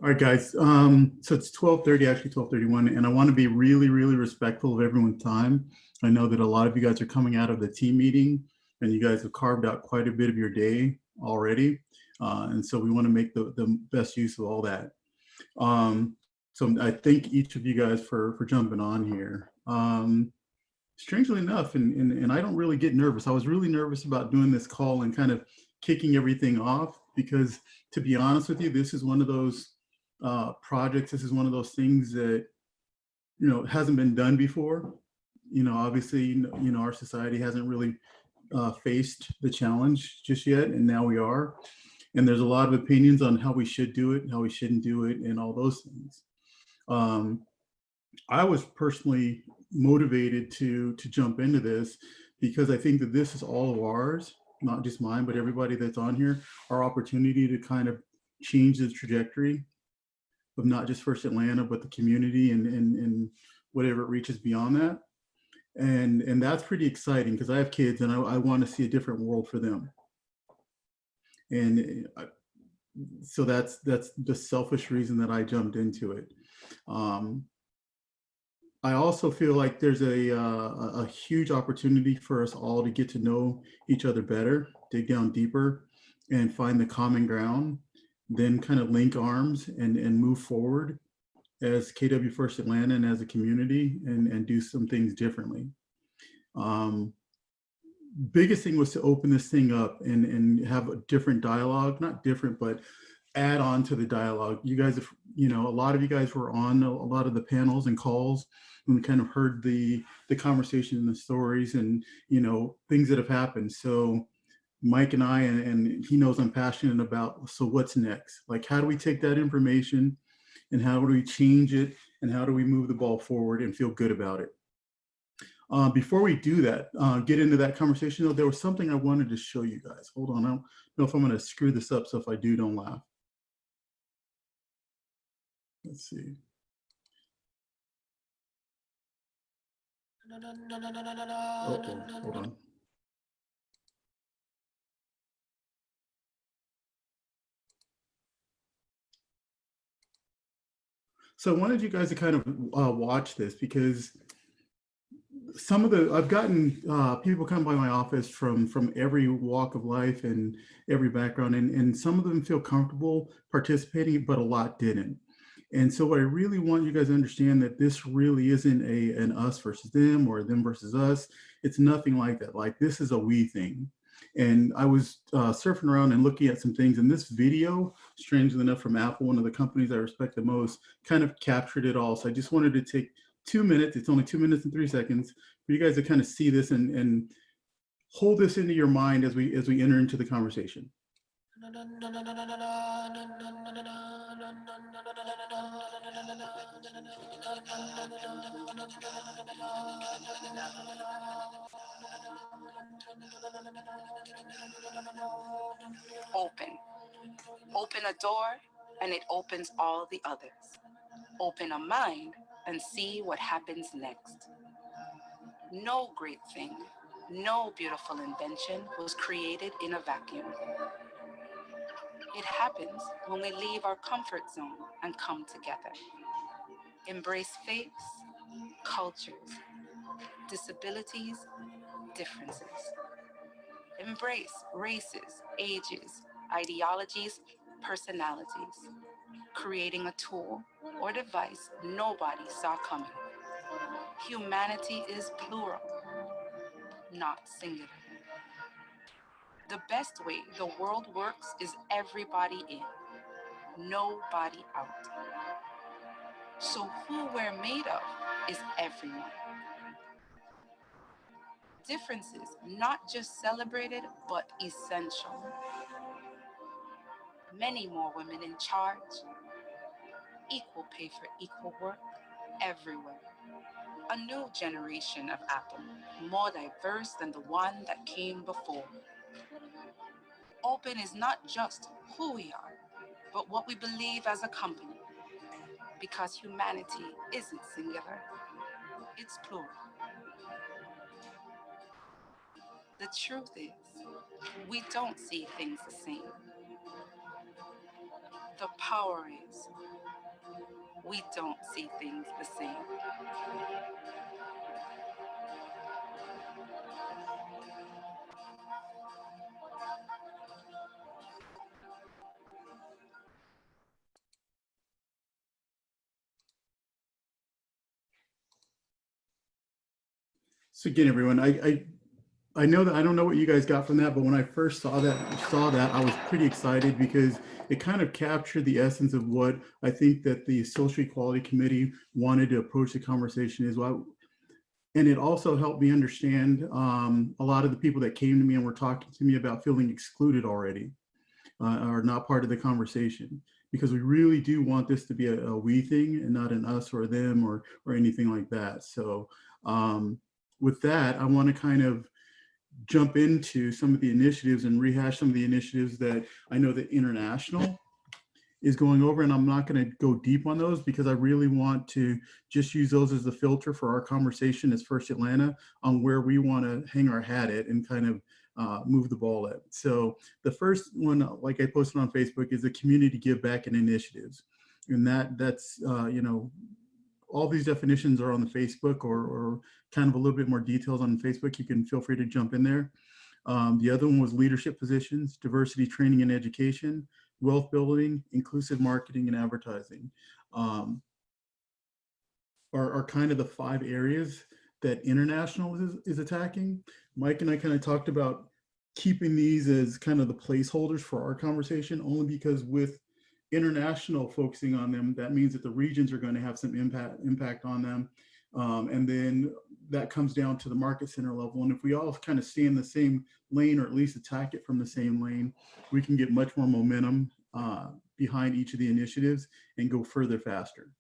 All right, guys. So it's 12:30, actually 12:31, and I want to be really, really respectful of everyone's time. I know that a lot of you guys are coming out of the team meeting, and you guys have carved out quite a bit of your day already, and so we want to make the best use of all that. So I thank each of you guys for jumping on here. Strangely enough, and I don't really get nervous. I was really nervous about doing this call and kind of kicking everything off because, to be honest with you, this is one of those projects. This is one of those things that hasn't been done before. Obviously, our society hasn't really faced the challenge just yet, and now we are. And there's a lot of opinions on how we should do it and how we shouldn't do it, and all those things. I was personally motivated to jump into this because I think that this is all of ours, not just mine, but everybody that's on here, our opportunity to kind of change the trajectory of not just First Atlanta, but the community and whatever it reaches beyond that. And that's pretty exciting because I have kids and I want to see a different world for them. And so that's the selfish reason that I jumped into it. I also feel like there's a huge opportunity for us all to get to know each other better, dig down deeper, and find the common ground, then kind of link arms and move forward as KW First Atlanta and as a community and do some things differently. Biggest thing was to open this thing up and have a different dialogue, not different, but add on to the dialogue. You guys have, a lot of you guys were on a lot of the panels and calls and we kind of heard the conversation and the stories and, things that have happened. So Mike and I, and he knows I'm passionate about, so what's next? Like, how do we take that information and how do we change it and how do we move the ball forward and feel good about it? Before we do that, get into that conversation, though, there was something I wanted to show you guys. Hold on, I don't know if I'm going to screw this up, so if I do, don't laugh. Let's see. Uh-oh, hold on. So I wanted you guys to kind of watch this because I've gotten people come by my office from every walk of life and every background, and some of them feel comfortable participating, but a lot didn't. And so what I really want you guys to understand that this really isn't an us versus them or them versus us. It's nothing like that. Like, this is a we thing. And I was surfing around and looking at some things, and this video, strangely enough, from Apple, one of the companies I respect the most, kind of captured it all. So I just wanted to take 2 minutes. It's only 2 minutes and 3 seconds for you guys to kind of see this and hold this into your mind as we enter into the conversation. Open a door and it opens all the others. Open a mind and see what happens next. No great thing, no beautiful invention was created in a vacuum. It happens when we leave our comfort zone and come together. Embrace faiths, cultures, disabilities, differences. Embrace races, ages, ideologies, personalities, creating a tool or device nobody saw coming. Humanity is plural, not singular. The best way the world works is everybody in, nobody out. So who we're made of is everyone. Differences not just celebrated, but essential. Many more women in charge, equal pay for equal work, everywhere. A new generation of Apple, more diverse than the one that came before. Open is not just who we are, but what we believe as a company. Because humanity isn't singular, it's plural. The truth is, we don't see things the same. the power is, we don't see things the same. So again, everyone, I know that I don't know what you guys got from that, but when I first saw that, I was pretty excited because it kind of captured the essence of what I think that the Social Equality Committee wanted to approach the conversation as well. And it also helped me understand a lot of the people that came to me and were talking to me about feeling excluded already or not part of the conversation, because we really do want this to be a we thing and not an us or them or anything like that. So with that, I want to kind of jump into some of the initiatives and rehash some of the initiatives that I know that International is going over, and I'm not going to go deep on those because I really want to just use those as the filter for our conversation as First Atlanta on where we want to hang our hat at and kind of move the ball at. So the first one, like I posted on Facebook, is the community give back and initiatives. And that's, you know, all these definitions are on the Facebook or kind of a little bit more details on Facebook. You can feel free to jump in there. The other one was leadership positions, diversity training and education, wealth building, inclusive marketing and advertising are kind of the 5 areas that International is attacking. Mike and I kind of talked about keeping these as kind of the placeholders for our conversation, only because with International focusing on them, that means that the regions are going to have some impact on them. And then that comes down to the market center level. And if we all kind of stay in the same lane, or at least attack it from the same lane, we can get much more momentum behind each of the initiatives and go further faster.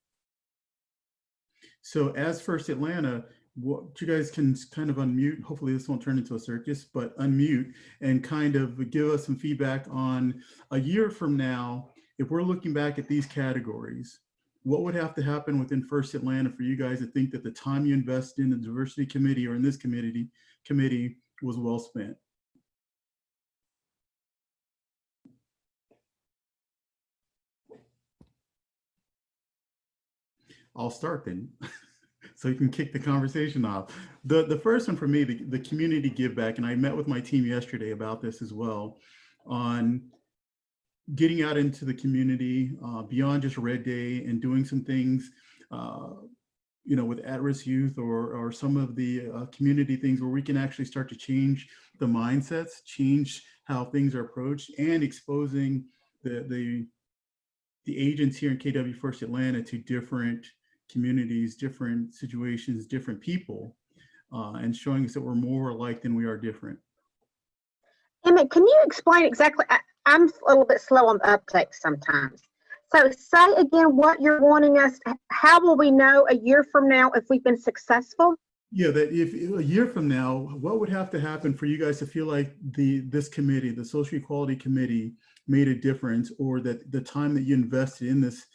So as First Atlanta, what you guys can kind of unmute, hopefully this won't turn into a circus, but unmute and kind of give us some feedback on a year from now. If we're looking back at these categories, what would have to happen within First Atlanta for you guys to think that the time you invest in the diversity committee or in this committee was well spent? I'll start then. So you can kick the conversation off. The first one for me, the community give back, and I met with my team yesterday about this as well, on getting out into the community beyond just Red Day and doing some things, you know, with at-risk youth or some of the community things where we can actually start to change the mindsets, change how things are approached, and exposing the agents here in KW First Atlanta to different communities, different situations, different people, and showing us that we're more alike than we are different. Emmett, can you explain exactly? I'm a little bit slow on the uptake sometimes. So say again what you're wanting us, how will we know a year from now if we've been successful? Yeah, that if a year from now, what would have to happen for you guys to feel like this committee, the Social Equality Committee, made a difference, or that the time that you invested in this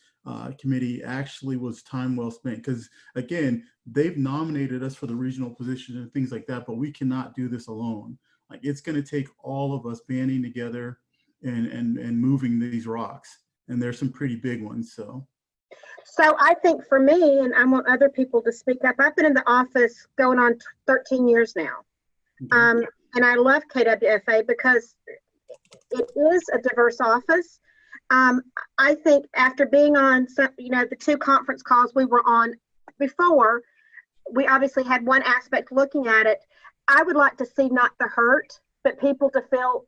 committee actually was time well spent? Because again, they've nominated us for the regional positions and things like that, but we cannot do this alone. Like, it's going to take all of us banding together and moving these rocks, and there's some pretty big ones. So I think for me, and I want other people to speak up, I've been in the office going on 13 years now. Okay. And I love KWFA because it is a diverse office. I think after being on some, you know, the 2 conference calls we were on before, we obviously had one aspect looking at it. I would like to see not the hurt, but people to feel,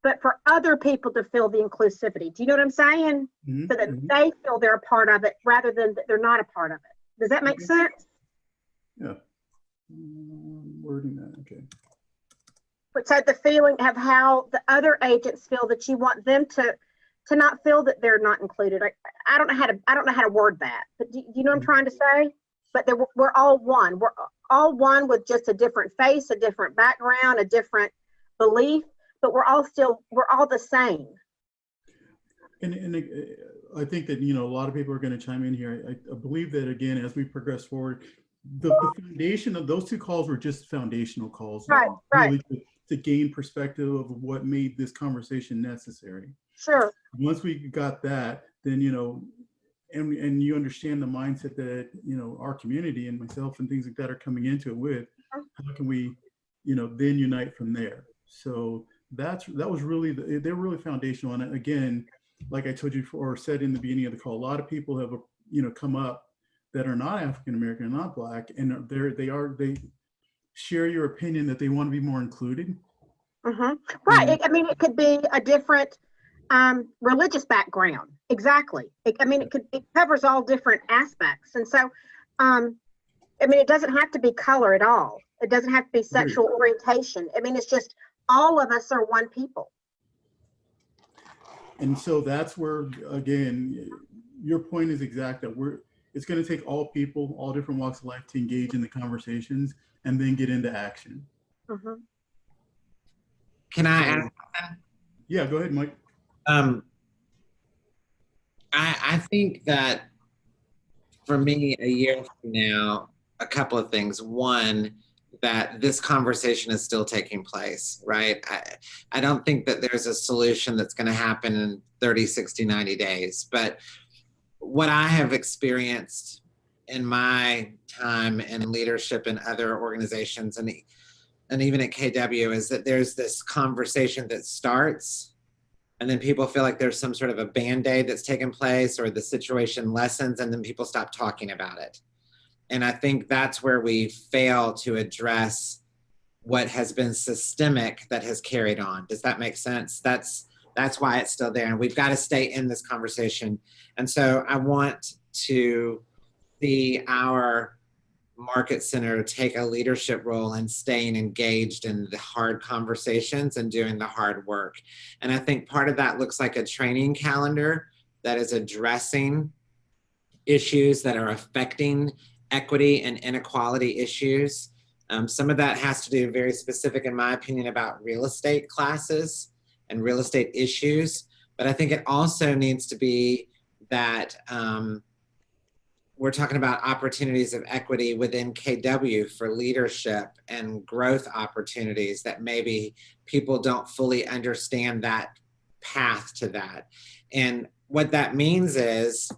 but for other people to feel the inclusivity. Do you know what I'm saying? Mm-hmm. So that they feel they're a part of it rather than that they're not a part of it. Does that make sense? Yeah. Wording that, okay. But so the feeling of how the other agents feel, that you want them to not feel that they're not included. I don't know how to word that, but do you know what I'm trying to say? But we're all one. We're all one with just a different face, a different background, a different belief, but we're all the same. And I think that, you know, a lot of people are going to chime in here. I believe that, again, as we progress forward, the foundation of those 2 calls were just foundational calls, right? Really to gain perspective of what made this conversation necessary. Sure. once we got that, then, and you understand the mindset that, our community and myself and things like that are coming into it with, how can we, then unite from there? So that was really, they're really foundational. And again, like I told you before, or said in the beginning of the call, a lot of people have, come up that are not African-American, not Black, and they share your opinion that they want to be more included. Right. It could be a different religious background. Exactly. It covers all different aspects. And so, it doesn't have to be color at all. It doesn't have to be sexual orientation. It's just all of us are one people. And so that's where, again, your point is exact, that it's going to take all people, all different walks of life to engage in the conversations and then get into action. Can I ask that? Yeah, go ahead, Mike. I think that for me, a year from now, a couple of things. One, that this conversation is still taking place, right? I don't think that there's a solution that's going to happen in 30, 60, 90 days. But what I have experienced in my time in leadership in other organizations and even at KW is that there's this conversation that starts, and then people feel like there's some sort of a Band-Aid that's taken place, or the situation lessens, and then people stop talking about it. And I think that's where we fail to address what has been systemic that has carried on. Does that make sense? That's why it's still there. And we've got to stay in this conversation. And so I want to see our market center take a leadership role in staying engaged in the hard conversations and doing the hard work. And I think part of that looks like a training calendar that is addressing issues that are affecting equity and inequality issues. Some of that has to do, very specific in my opinion, about real estate classes and real estate issues. But I think it also needs to be that we're talking about opportunities of equity within KW for leadership and growth opportunities that maybe people don't fully understand that path to that. And what that means is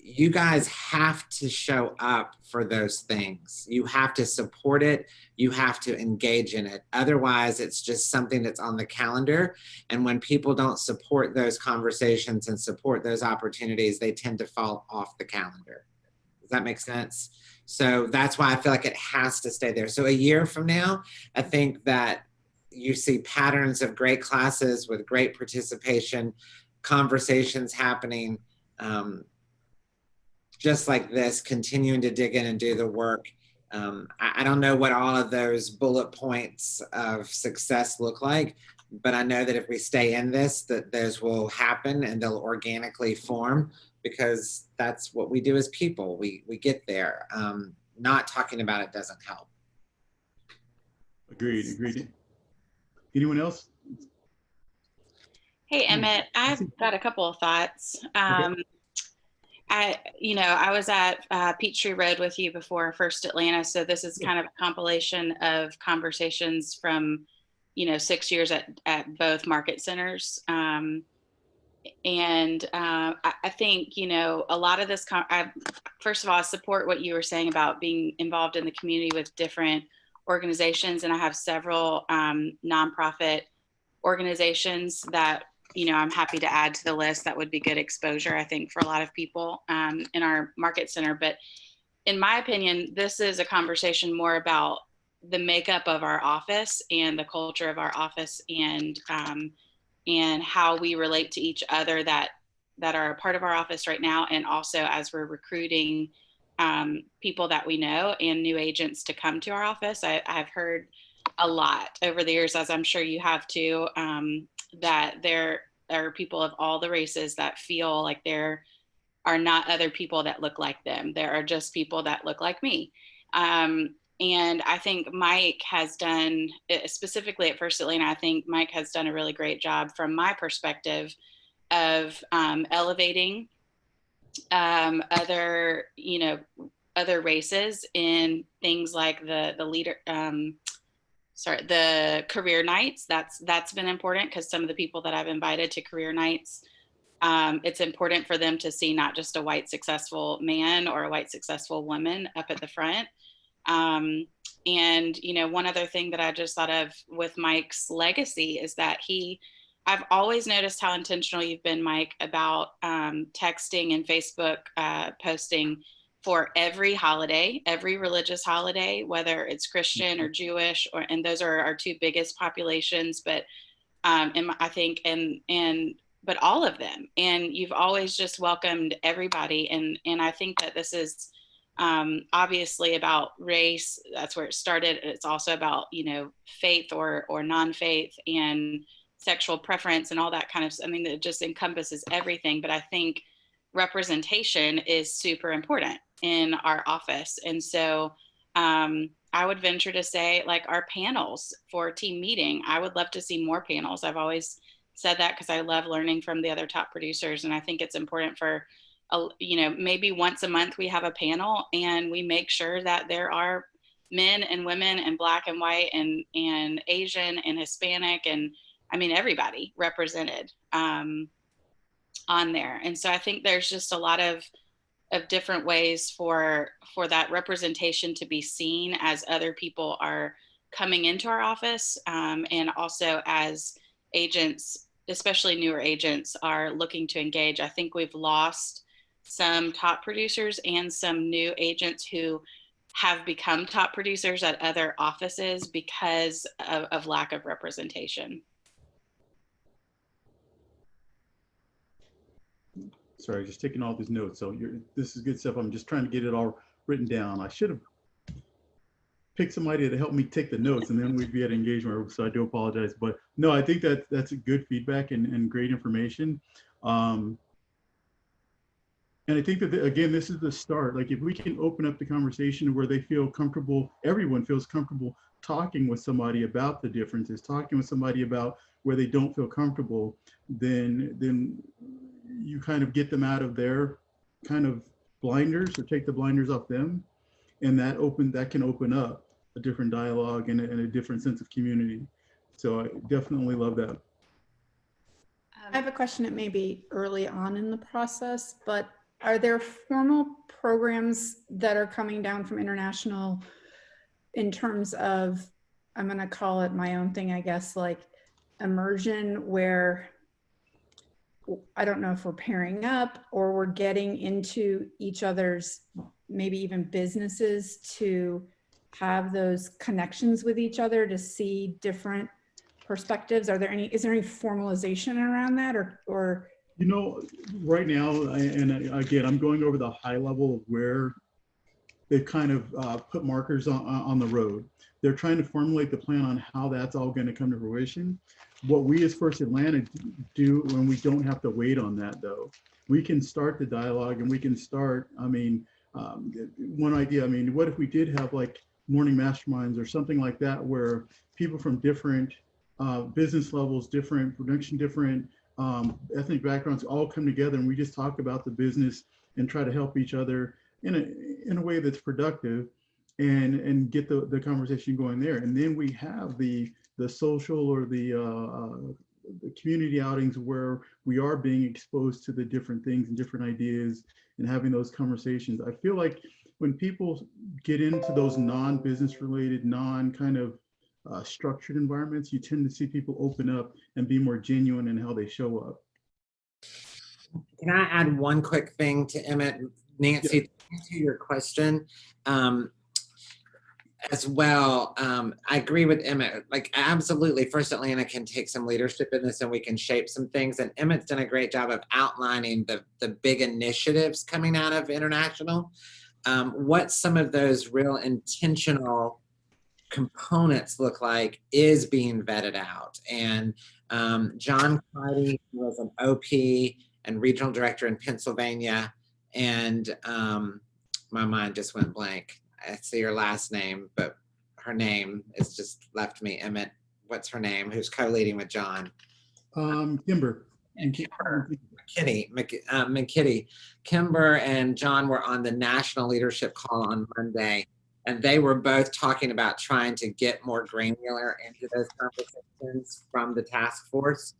you guys have to show up for those things. You have to support it. You have to engage in it. Otherwise, it's just something that's on the calendar. And when people don't support those conversations and support those opportunities, they tend to fall off the calendar. Does that make sense? So that's why I feel like it has to stay there. So a year from now, I think that you see patterns of great classes with great participation, conversations happening, just like this, continuing to dig in and do the work. I don't know what all of those bullet points of success look like, but I know that if we stay in this, that those will happen and they'll organically form, because that's what we do as people. We get there. Not talking about it doesn't help. Agreed. Anyone else? Hey, Emmett, I've got a couple of thoughts. Okay. I was at Peachtree Road with you before First Atlanta, so this is kind of a compilation of conversations from, 6 years at both market centers. I think, a lot of this, first of all, I support what you were saying about being involved in the community with different organizations, and I have several nonprofit organizations that I'm happy to add to the list. That would be good exposure, I think, for a lot of people in our market center. But in my opinion, this is a conversation more about the makeup of our office and the culture of our office, and how we relate to each other that are a part of our office right now, and also as we're recruiting people that we know and new agents to come to our office. I've heard a lot over the years, as I'm sure you have too, that there are people of all the races that feel like there are not other people that look like them. There are just people that look like me. And I think Mike has done, specifically at First Atlanta, I think Mike has done a really great job from my perspective of elevating other races in things like the the career nights. That's been important because some of the people that I've invited to career nights, it's important for them to see not just a white successful man or a white successful woman up at the front. And, you know, one other thing that I just thought of with Mike's legacy is that I've always noticed how intentional you've been, Mike, about texting and Facebook posting for every holiday, every religious holiday, whether it's Christian or Jewish, and those are our two biggest populations, but I think, but all of them. And you've always just welcomed everybody. And I think that this is obviously about race. That's where it started. It's also about, you know, faith or non-faith and sexual preference and all that kind of, I mean, it just encompasses everything. But I think representation is super important in our office. And so I would venture to say, like, our panels for team meeting, I would love to see more panels. I've always said that because I love learning from the other top producers. And I think it's important for, you know, maybe once a month we have a panel and we make sure that there are men and women and Black and white and Asian and Hispanic and, I mean, everybody represented on there. And so I think there's just a lot of different ways for that representation to be seen as other people are coming into our office, and also as agents, especially newer agents, are looking to engage. I think we've lost some top producers and some new agents who have become top producers at other offices because of lack of representation. Sorry, just taking all these notes. So this is good stuff. I'm just trying to get it all written down. I should have picked somebody to help me take the notes, and then we'd be at engagement. So I do apologize, but no, I think that's a good feedback and great information. And I think that, again, this is the start. Like, if we can open up the conversation where they feel comfortable, everyone feels comfortable talking with somebody about the differences, talking with somebody about where they don't feel comfortable, then you kind of get them out of their kind of blinders, or take the blinders off them. And that can open up a different dialogue and a different sense of community. So I definitely love that. I have a question. It may be early on in the process, but are there formal programs that are coming down from international in terms of, I'm going to call it my own thing, I guess, like immersion, where I don't know if we're pairing up or we're getting into each other's, maybe even businesses, to have those connections with each other to see different perspectives? Is there any formalization around that, or? You know, right now, and again, I'm going over the high level of where they've kind of put markers on the road. They're trying to formulate the plan on how that's all going to come to fruition. What we as First Atlanta do, when we don't have to wait on that, though, we can start the dialogue, and we can start, I mean, one idea, I mean, what if we did have like morning masterminds or something like that, where people from different business levels, different production, different ethnic backgrounds all come together, and we just talk about the business and try to help each other in a way that's productive, and get the conversation going there. And then we have the social or the community outings where we are being exposed to the different things and different ideas and having those conversations. I feel like when people get into those non-business related, non-kind of structured environments, you tend to see people open up and be more genuine in how they show up. Can I add one quick thing to Emmett? Nancy, to answer your question, as well, I agree with Emmett. Like, absolutely, First Atlanta can take some leadership in this, and we can shape some things. And Emmett's done a great job of outlining the big initiatives coming out of international. What some of those real intentional components look like is being vetted out. And John Clyde was an OP and regional director in Pennsylvania. And my mind just went blank. I see her last name, but her name is just left me. Emmett, what's her name? Who's co-leading with John? Kimber. McKitty. Kimber and John were on the national leadership call on Monday. And they were both talking about trying to get more granular into those conversations from the task force.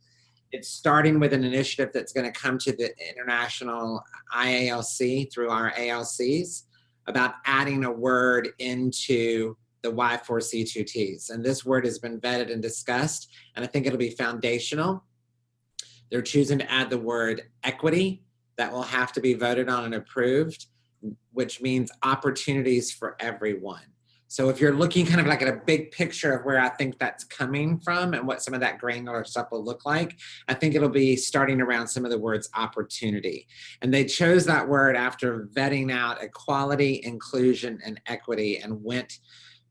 It's starting with an initiative that's going to come to the international IALC through our ALCs about adding a word into the Y4C2Ts. And this word has been vetted and discussed, and I think it'll be foundational. They're choosing to add the word equity. That will have to be voted on and approved, which means opportunities for everyone. So if you're looking kind of like at a big picture of where I think that's coming from and what some of that granular stuff will look like, I think it'll be starting around some of the words opportunity. And they chose that word after vetting out equality, inclusion, and equity, and went,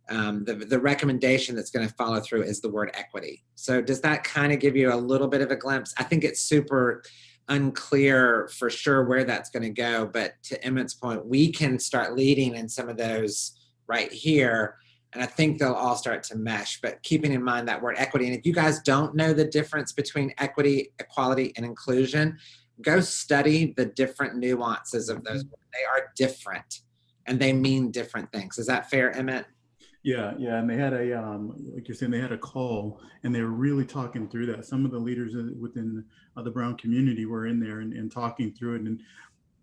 the recommendation that's going to follow through is the word equity. So does that kind of give you a little bit of a glimpse? I think it's super unclear for sure where that's going to go, but to Emmett's point, we can start leading in some of those right here, and I think they'll all start to mesh, but keeping in mind that word equity. And if you guys don't know the difference between equity, equality, and inclusion, go study the different nuances of those. They are different and they mean different things. Is that fair, Emmett? Yeah, and they had a, like you're saying, they had a call, and they were really talking through that. Some of the leaders within the Brown community were in there and talking through it. And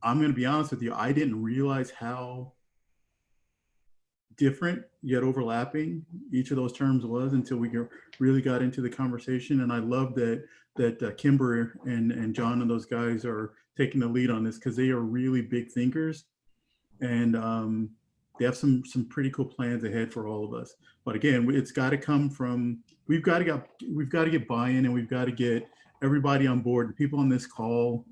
I'm going to be honest with you, I didn't realize how different yet overlapping each of those terms was until we really got into the conversation. And I love that Kimber and John and those guys are taking the lead on this, because they are really big thinkers, and they have some pretty cool plans ahead for all of us. But again, it's got to come from, we've got to get buy-in, and we've got to get everybody on board, the people on this call,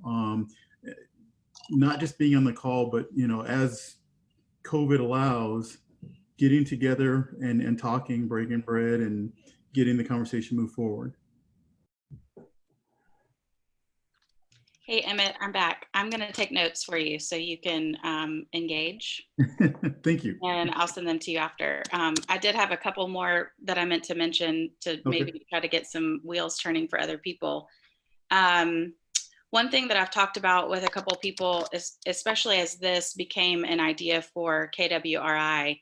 not just being on the call, but as COVID allows, getting together and talking, breaking bread, and getting the conversation move forward. Hey, Emmett, I'm back. I'm going to take notes for you so you can engage. Thank you. And I'll send them to you after. I did have a couple more that I meant to mention to maybe try to get some wheels turning for other people. One thing that I've talked about with a couple people, is, especially as this became an idea for KWRI,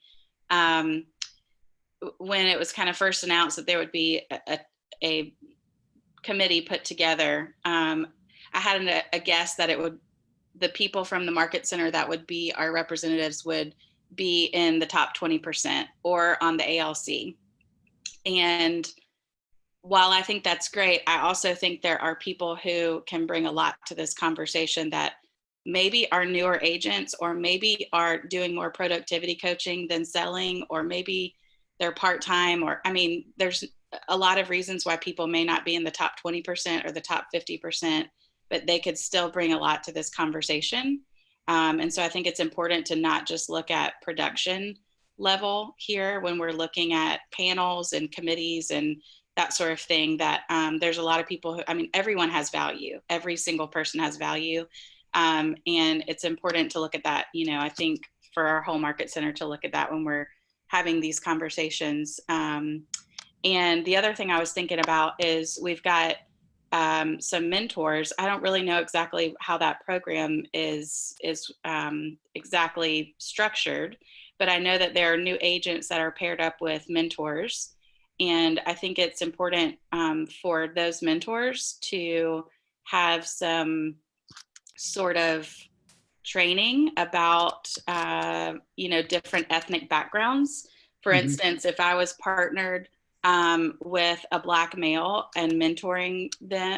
when it was kind of first announced that there would be a committee put together, I had a guess that the people from the market center that would be our representatives would be in the top 20% or on the ALC. And while I think that's great, I also think there are people who can bring a lot to this conversation that maybe are newer agents, or maybe are doing more productivity coaching than selling, or maybe they're part-time, or, I mean, there's a lot of reasons why people may not be in the top 20% or the top 50%, but they could still bring a lot to this conversation. And so I think it's important to not just look at production level here when we're looking at panels and committees and that sort of thing, that there's a lot of people who, I mean, everyone has value. Every single person has value. And it's important to look at that, I think for our whole market center to look at that when we're having these conversations. And the other thing I was thinking about is we've got some mentors. I don't really know exactly how that program is exactly structured, but I know that there are new agents that are paired up with mentors. And I think it's important for those mentors to have some sort of training about, different ethnic backgrounds. For instance, if I was partnered with a Black male and mentoring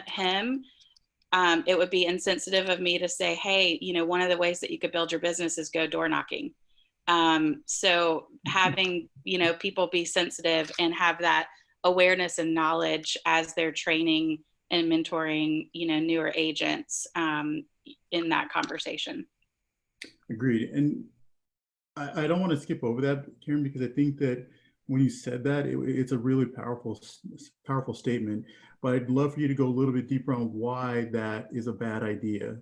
him, it would be insensitive of me to say, hey, one of the ways that you could build your business is go door knocking. So having, people be sensitive and have that awareness and knowledge as they're training and mentoring, newer agents in that conversation. Agreed. And I don't want to skip over that, Karen, because I think that when you said that, it's a really powerful statement. But I'd love for you to go a little bit deeper on why that is a bad idea.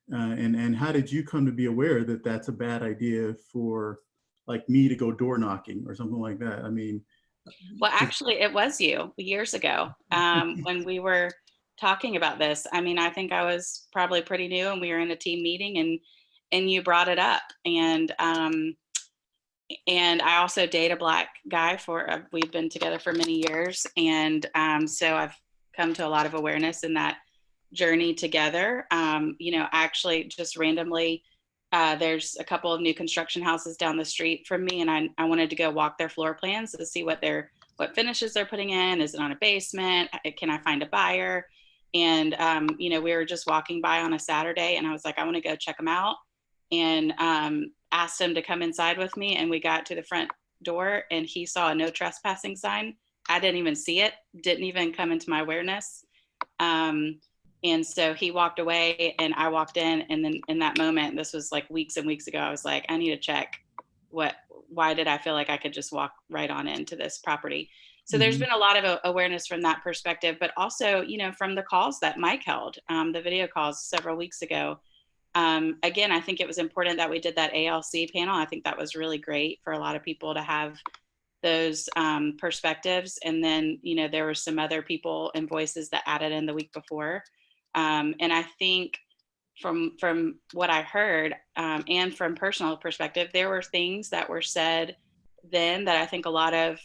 And how did you come to be aware that that's a bad idea for like me to go door knocking or something like that? I mean, well, actually it was you years ago when we were talking about this. I mean, I think I was probably pretty new and we were in a team meeting and you brought it up. And and I also date a Black guy we've been together for many years. And so I've come to a lot of awareness in that journey together. You know, actually just randomly, there's a couple of new construction houses down the street from me, and I wanted to go walk their floor plans to see what finishes they're putting in. Is it on a basement? Can I find a buyer? And, you know, we were just walking by on a Saturday, and I was like, I want to go check them out, and asked him to come inside with me. And we got to the front door, and he saw a no trespassing sign. I didn't even see it, didn't even come into my awareness. And so he walked away, and I walked in, and then in that moment, this was like weeks and weeks ago, I was like, I need to check why did I feel like I could just walk right on into this property? So there's been a lot of awareness from that perspective, but also, you know, from the calls that Mike held, the video calls several weeks ago. Again, I think it was important that we did that ALC panel. I think that was really great for a lot of people to have those perspectives. And then, you know, there were some other people and voices that added in the week before. And I think from what I heard and from personal perspective, there were things that were said then that I think a lot of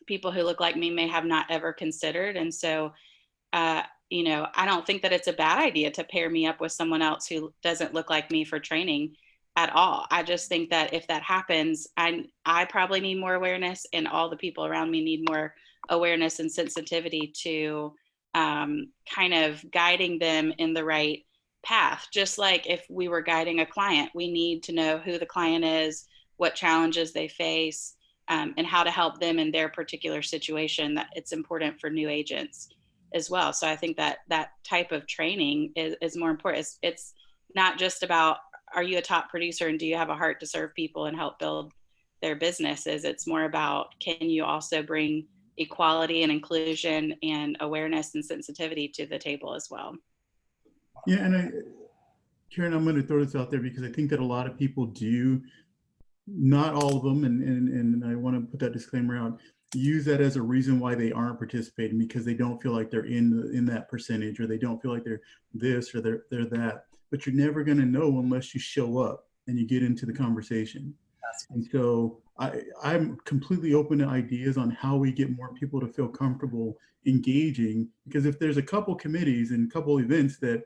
people who look like me may have not ever considered. And so, you know, I don't think that it's a bad idea to pair me up with someone else who doesn't look like me for training at all. I just think that if that happens, I probably need more awareness, and all the people around me need more awareness and sensitivity to kind of guiding them in the right path. Just like if we were guiding a client, we need to know who the client is, what challenges they face, and how to help them in their particular situation. That it's important for new agents as well. So I think that that type of training is more important. It's not just about, are you a top producer and do you have a heart to serve people and help build their businesses? It's more about, can you also bring equality and inclusion and awareness and sensitivity to the table as well? Yeah, and Karen, I'm going to throw this out there because I think that a lot of people do, not all of them, and I want to put that disclaimer out, use that as a reason why they aren't participating, because they don't feel like they're in that percentage, or they don't feel like they're this or they're that. But you're never going to know unless you show up and you get into the conversation. And so I'm completely open to ideas on how we get more people to feel comfortable engaging, because if there's a couple committees and a couple events that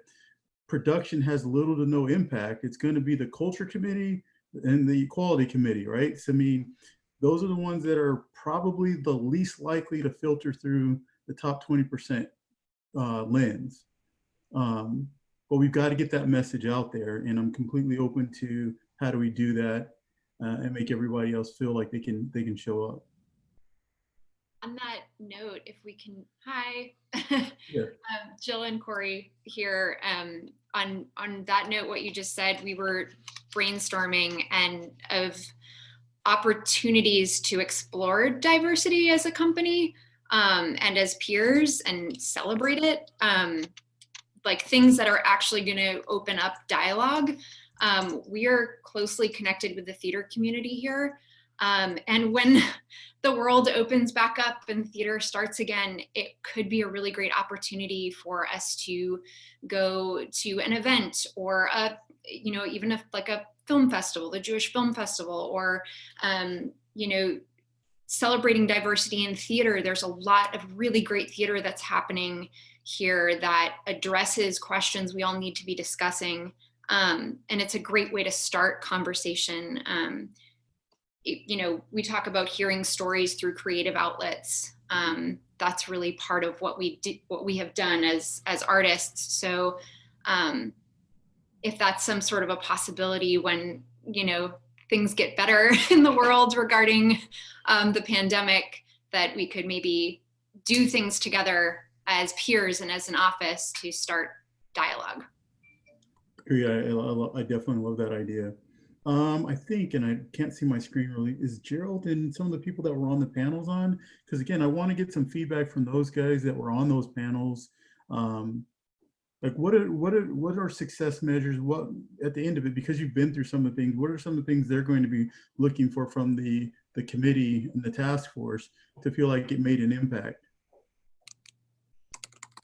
production has little to no impact, it's going to be the culture committee and the equality committee, right? So I mean, those are the ones that are probably the least likely to filter through the top 20% lens. But we've got to get that message out there, and I'm completely open to how do we do that and make everybody else feel like they can show up. On that note, if we can, hi, Yeah. Jill and Corey here. On that note, what you just said, we were brainstorming and of opportunities to explore diversity as a company and as peers and celebrate it, like things that are actually going to open up dialogue. We are closely connected with the theater community here. And when the world opens back up and theater starts again, it could be a really great opportunity for us to go to an event or even like a film festival, the Jewish Film Festival, or, celebrating diversity in theater. There's a lot of really great theater that's happening here that addresses questions we all need to be discussing. And it's a great way to start conversation. We talk about hearing stories through creative outlets. That's really part of what we have done as artists. So if that's some sort of a possibility when, things get better in the world regarding the pandemic, that we could maybe do things together as peers and as an office to start dialogue. Yeah, I definitely love that idea. I think, and I can't see my screen really, is Gerald and some of the people that were on the panels on? Because again, I want to get some feedback from those guys that were on those panels. Like what are success measures? What at the end of it, because you've been through some of the things, what are some of the things they're going to be looking for from the committee and the task force to feel like it made an impact?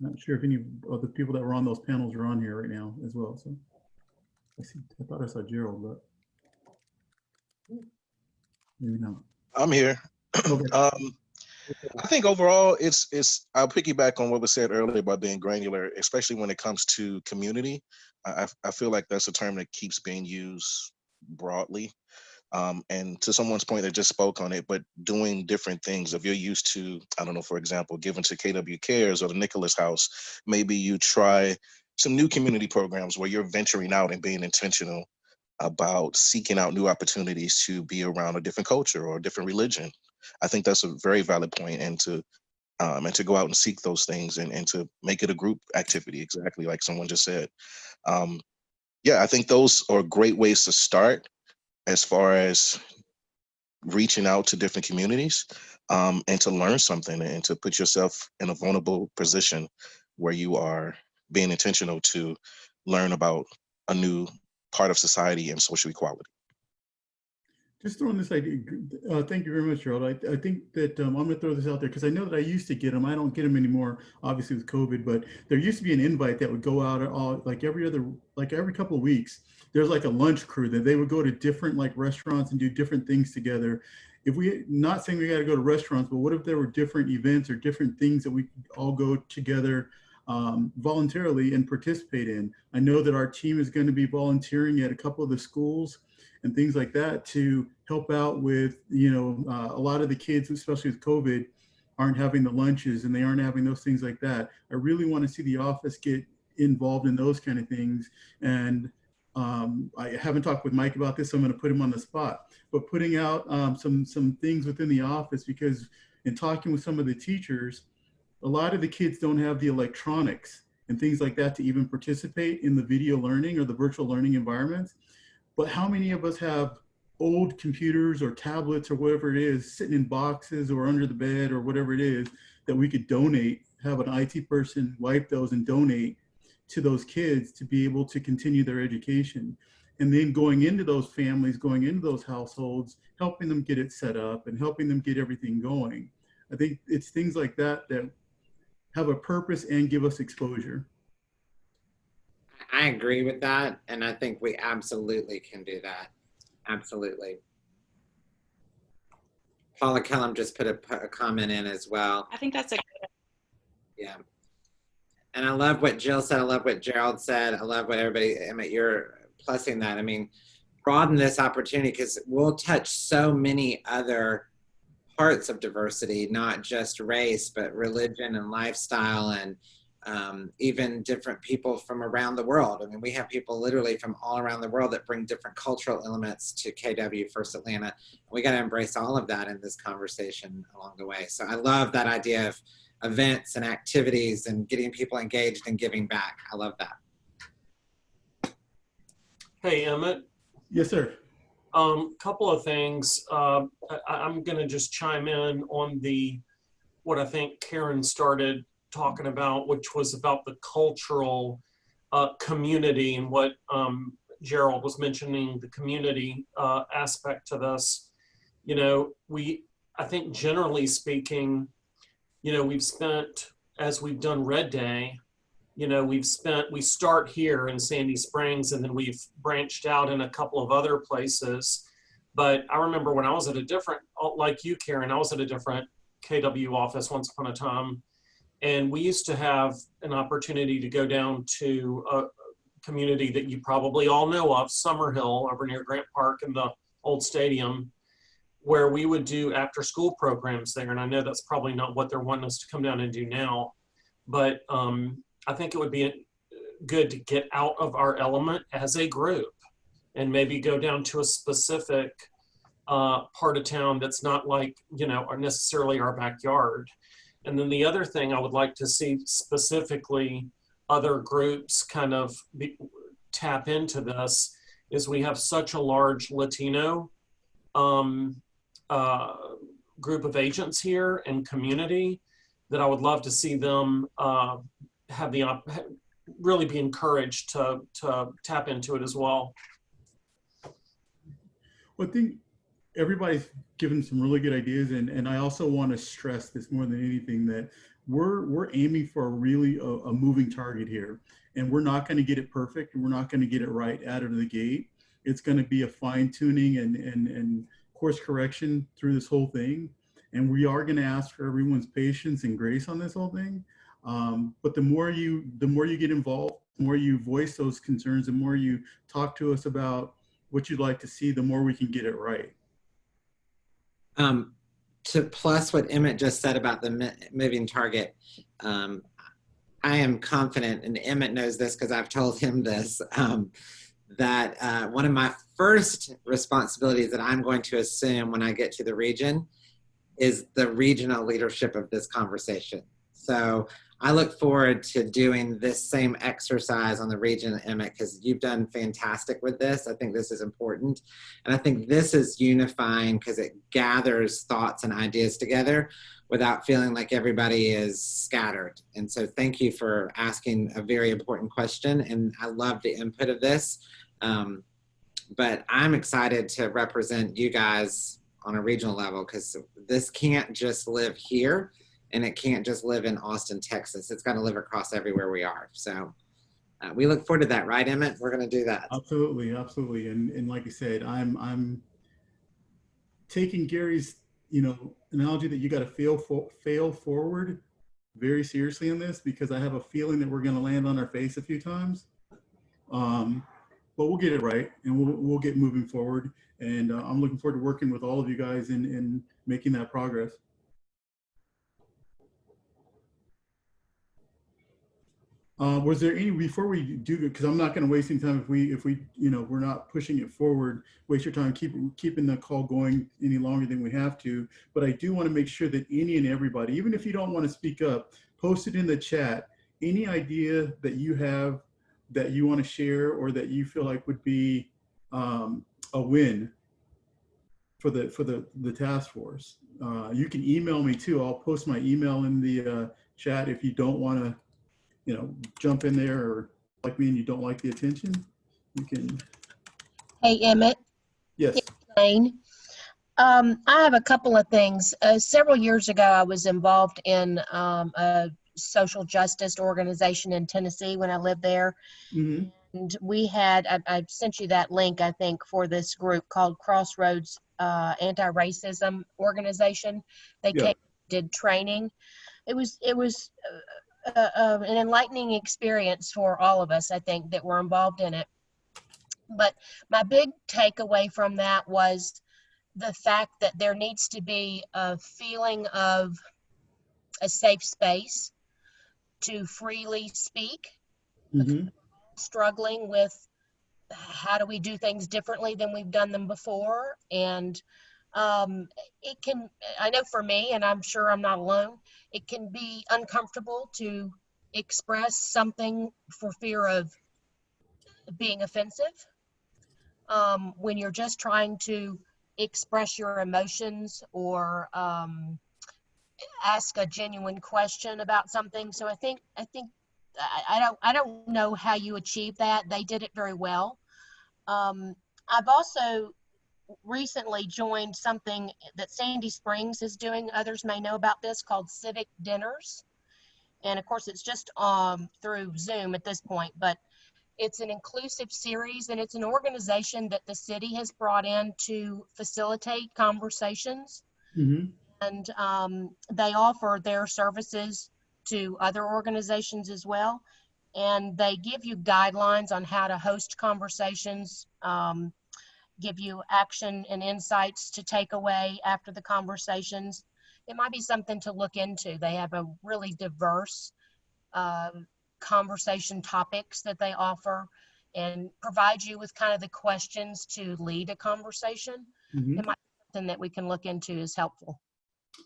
Not sure if any of the people that were on those panels are on here right now as well. So I thought I saw Gerald, but Maybe not. I'm here. Okay. I think overall, I'll piggyback on what was said earlier about being granular, especially when it comes to community. I feel like that's a term that keeps being used broadly. And to someone's point that just spoke on it, but doing different things. If you're used to, I don't know, for example, giving to KW Cares or the Nicholas House, maybe you try some new community programs where you're venturing out and being intentional about seeking out new opportunities to be around a different culture or a different religion. I think that's a very valid point, and to go out and seek those things and to make it a group activity, exactly like someone just said. Yeah, I think those are great ways to start as far as reaching out to different communities, and to learn something and to put yourself in a vulnerable position where you are being intentional to learn about a new part of society and social equality. Just throwing this idea. Thank you very much, Gerald. I think that I'm going to throw this out there because I know that I used to get them. I don't get them anymore, obviously with COVID. But there used to be an invite that would go out like every couple of weeks. There's like a lunch crew that they would go to different like restaurants and do different things together. If we, not saying we got to go to restaurants, but what if there were different events or different things that we could all go together voluntarily and participate in? I know that our team is going to be volunteering at a couple of the schools and things like that to help out with, a lot of the kids, especially with COVID, aren't having the lunches and they aren't having those things like that. I really want to see the office get involved in those kind of things. And I haven't talked with Mike about this, so I'm going to put him on the spot, but putting out some things within the office, because in talking with some of the teachers, a lot of the kids don't have the electronics and things like that to even participate in the video learning or the virtual learning environments. But how many of us have old computers or tablets or whatever it is sitting in boxes or under the bed or whatever it is that we could donate, have an IT person wipe those and donate to those kids to be able to continue their education? And then going into those families, going into those households, helping them get it set up and helping them get everything going. I think it's things like that that have a purpose and give us exposure. I agree with that, and I think we absolutely can do that. Absolutely. Paula Kellum just put a comment in as well. I think that's a Yeah. And I love what Jill said. I love what Gerald said. I love what everybody, you're plussing that. I mean, broaden this opportunity because we'll touch so many other parts of diversity, not just race, but religion and lifestyle and even different people from around the world. I mean, we have people literally from all around the world that bring different cultural elements to KW First Atlanta. We got to embrace all of that in this conversation along the way. So I love that idea of events and activities and getting people engaged and giving back. I love that. Hey, Emmett. Yes, sir. Couple of things. I'm going to just chime in on what I think Karen started talking about, which was about the cultural community and what Gerald was mentioning, the community aspect to this. I think generally speaking, we've spent, as we've done Red Day, we start here in Sandy Springs and then we've branched out in a couple of other places. But I remember when I was at a different, like you, Karen, I was at a different KW office once upon a time. And we used to have an opportunity to go down to a community that you probably all know of, Summerhill, over near Grant Park in the old stadium, where we would do after school programs there. And I know that's probably not what they're wanting us to come down and do now, but I think it would be good to get out of our element as a group and maybe go down to a specific part of town that's not like, or necessarily our backyard. And then the other thing I would like to see specifically other groups kind of tap into this is we have such a large Latino group of agents here and community that I would love to see them really be encouraged to tap into it as well. Well, I think everybody's given some really good ideas, and I also want to stress this more than anything, that we're aiming for a moving target here, and we're not going to get it perfect, and we're not going to get it right out of the gate. It's going to be a fine tuning and course correction through this whole thing. And we are going to ask for everyone's patience and grace on this whole thing. But the more you get involved, the more you voice those concerns, the more you talk to us about what you'd like to see, the more we can get it right. To plus what Emmett just said about the moving target, I am confident, and Emmett knows this because I've told him this, that one of my first responsibilities that I'm going to assume when I get to the region is the regional leadership of this conversation. So I look forward to doing this same exercise on the region, Emmett, because you've done fantastic with this. I think this is important. And I think this is unifying because it gathers thoughts and ideas together without feeling like everybody is scattered. And so thank you for asking a very important question. And I love the input of this. But I'm excited to represent you guys on a regional level because this can't just live here. And it can't just live in Austin, Texas. It's got to live across everywhere we are. So we look forward to that, right, Emmett? We're going to do that. Absolutely, absolutely. And like I said, I'm taking Gary's analogy that you got to fail forward very seriously in this because I have a feeling that we're going to land on our face a few times. But we'll get it right, and we'll get moving forward. And I'm looking forward to working with all of you guys in making that progress. Was there any, before we do, because I'm not going to waste any time if we we're not pushing it forward, waste your time keeping the call going any longer than we have to. But I do want to make sure that any and everybody, even if you don't want to speak up, post it in the chat. Any idea that you have that you want to share or that you feel like would be a win for the task force. You can email me too. I'll post my email in the chat if you don't want to jump in there, or like me and you don't like the attention, you can. Hey, Emmett. Yes. Elaine. I have a couple of things. Several years ago, I was involved in a social justice organization in Tennessee when I lived there. Mm-hmm. And we had, I sent you that link, I think, for this group called Crossroads Anti-Racism Organization. They did training. It was an enlightening experience for all of us, I think, that were involved in it. But my big takeaway from that was the fact that there needs to be a feeling of a safe space to freely speak. Mm-hmm. Struggling with how do we do things differently than we've done them before. And it can, I know for me, and I'm sure I'm not alone, it can be uncomfortable to express something for fear of being offensive. When you're just trying to express your emotions or ask a genuine question about something. So I think I don't know how you achieve that. They did it very well. I've also recently joined something that Sandy Springs is doing. Others may know about this, called Civic Dinners. And of course, it's just through Zoom at this point, but it's an inclusive series, and it's an organization that the city has brought in to facilitate conversations. Mm-hmm. And they offer their services to other organizations as well. And they give you guidelines on how to host conversations, give you action and insights to take away after the conversations. It might be something to look into. They have a really diverse conversation topics that they offer and provide you with kind of the questions to lead a conversation. Mm-hmm. It might be something that we can look into is helpful.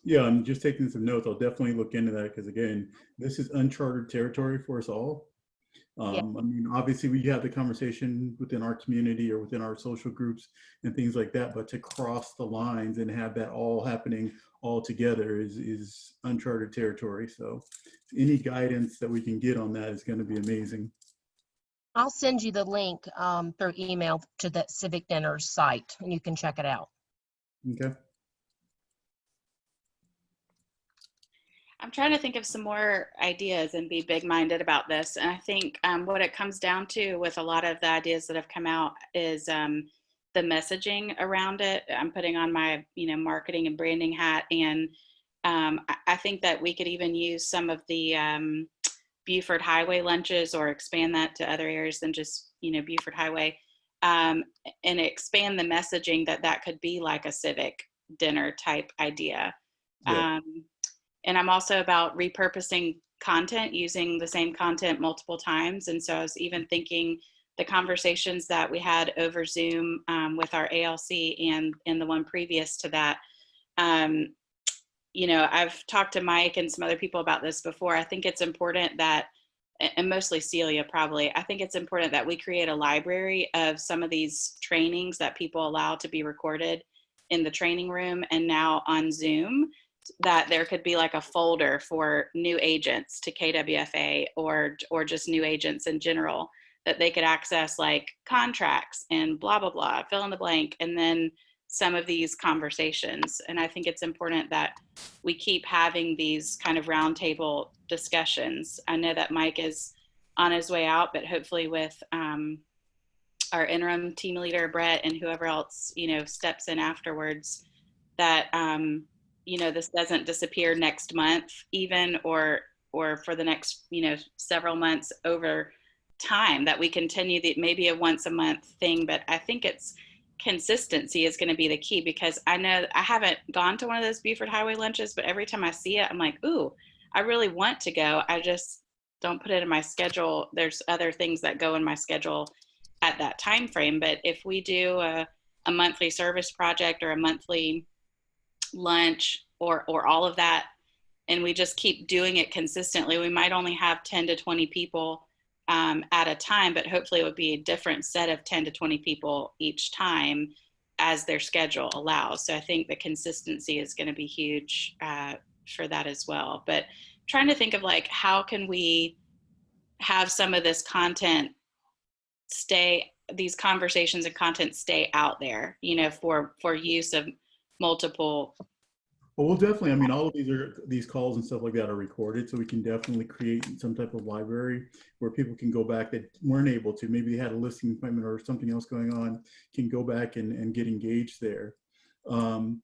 Yeah, I'm just taking some notes. I'll definitely look into that because, again, this is uncharted territory for us all. I mean, obviously, we have the conversation within our community or within our social groups and things like that, but to cross the lines and have that all happening all together is uncharted territory. So any guidance that we can get on that is going to be amazing. I'll send you the link through email to that Civic Dinners site, and you can check it out. Okay. I'm trying to think of some more ideas and be big-minded about this. And I think what it comes down to with a lot of the ideas that have come out is the the messaging around it. I'm putting on my, marketing and branding hat. And I think that we could even use some of the Buford Highway lunches, or expand that to other areas than just, Buford Highway, and expand the messaging that could be like a civic dinner type idea. Yeah. And I'm also about repurposing content, using the same content multiple times. And so I was even thinking the conversations that we had over Zoom with our ALC and the one previous to that, I've talked to Mike and some other people about this before. I think it's important that, and mostly Celia probably, I think it's important that we create a library of some of these trainings that people allow to be recorded in the training room and now on Zoom, that there could be like a folder for new agents to KWFA or just new agents in general, that they could access like contracts and blah, blah, blah, fill in the blank, and then some of these conversations. And I think it's important that we keep having these kind of roundtable discussions. I know that Mike is on his way out, but hopefully with our interim team leader, Brett, and whoever else, steps in afterwards, that, this doesn't disappear next month even, or for the next, several months over time, that we continue maybe a once a month thing. But I think it's consistency is going to be the key, because I know I haven't gone to one of those Buford Highway lunches, but every time I see it, I'm like, ooh, I really want to go. I just don't put it in my schedule. There's other things that go in my schedule at that time frame. But if we do a monthly service project or a monthly lunch or all of that, and we just keep doing it consistently, we might only have 10 to 20 people at a time, but hopefully it would be a different set of 10 to 20 people each time as their schedule allows. So I think the consistency is going to be huge for that as well. But trying to think of like, how can we have some of this content these conversations and content stay out there, for use of multiple. Well, we'll definitely, all of these calls and stuff like that are recorded, so we can definitely create some type of library where people can go back that weren't able to, maybe they had a listing appointment or something else going on, can go back and get engaged there. I want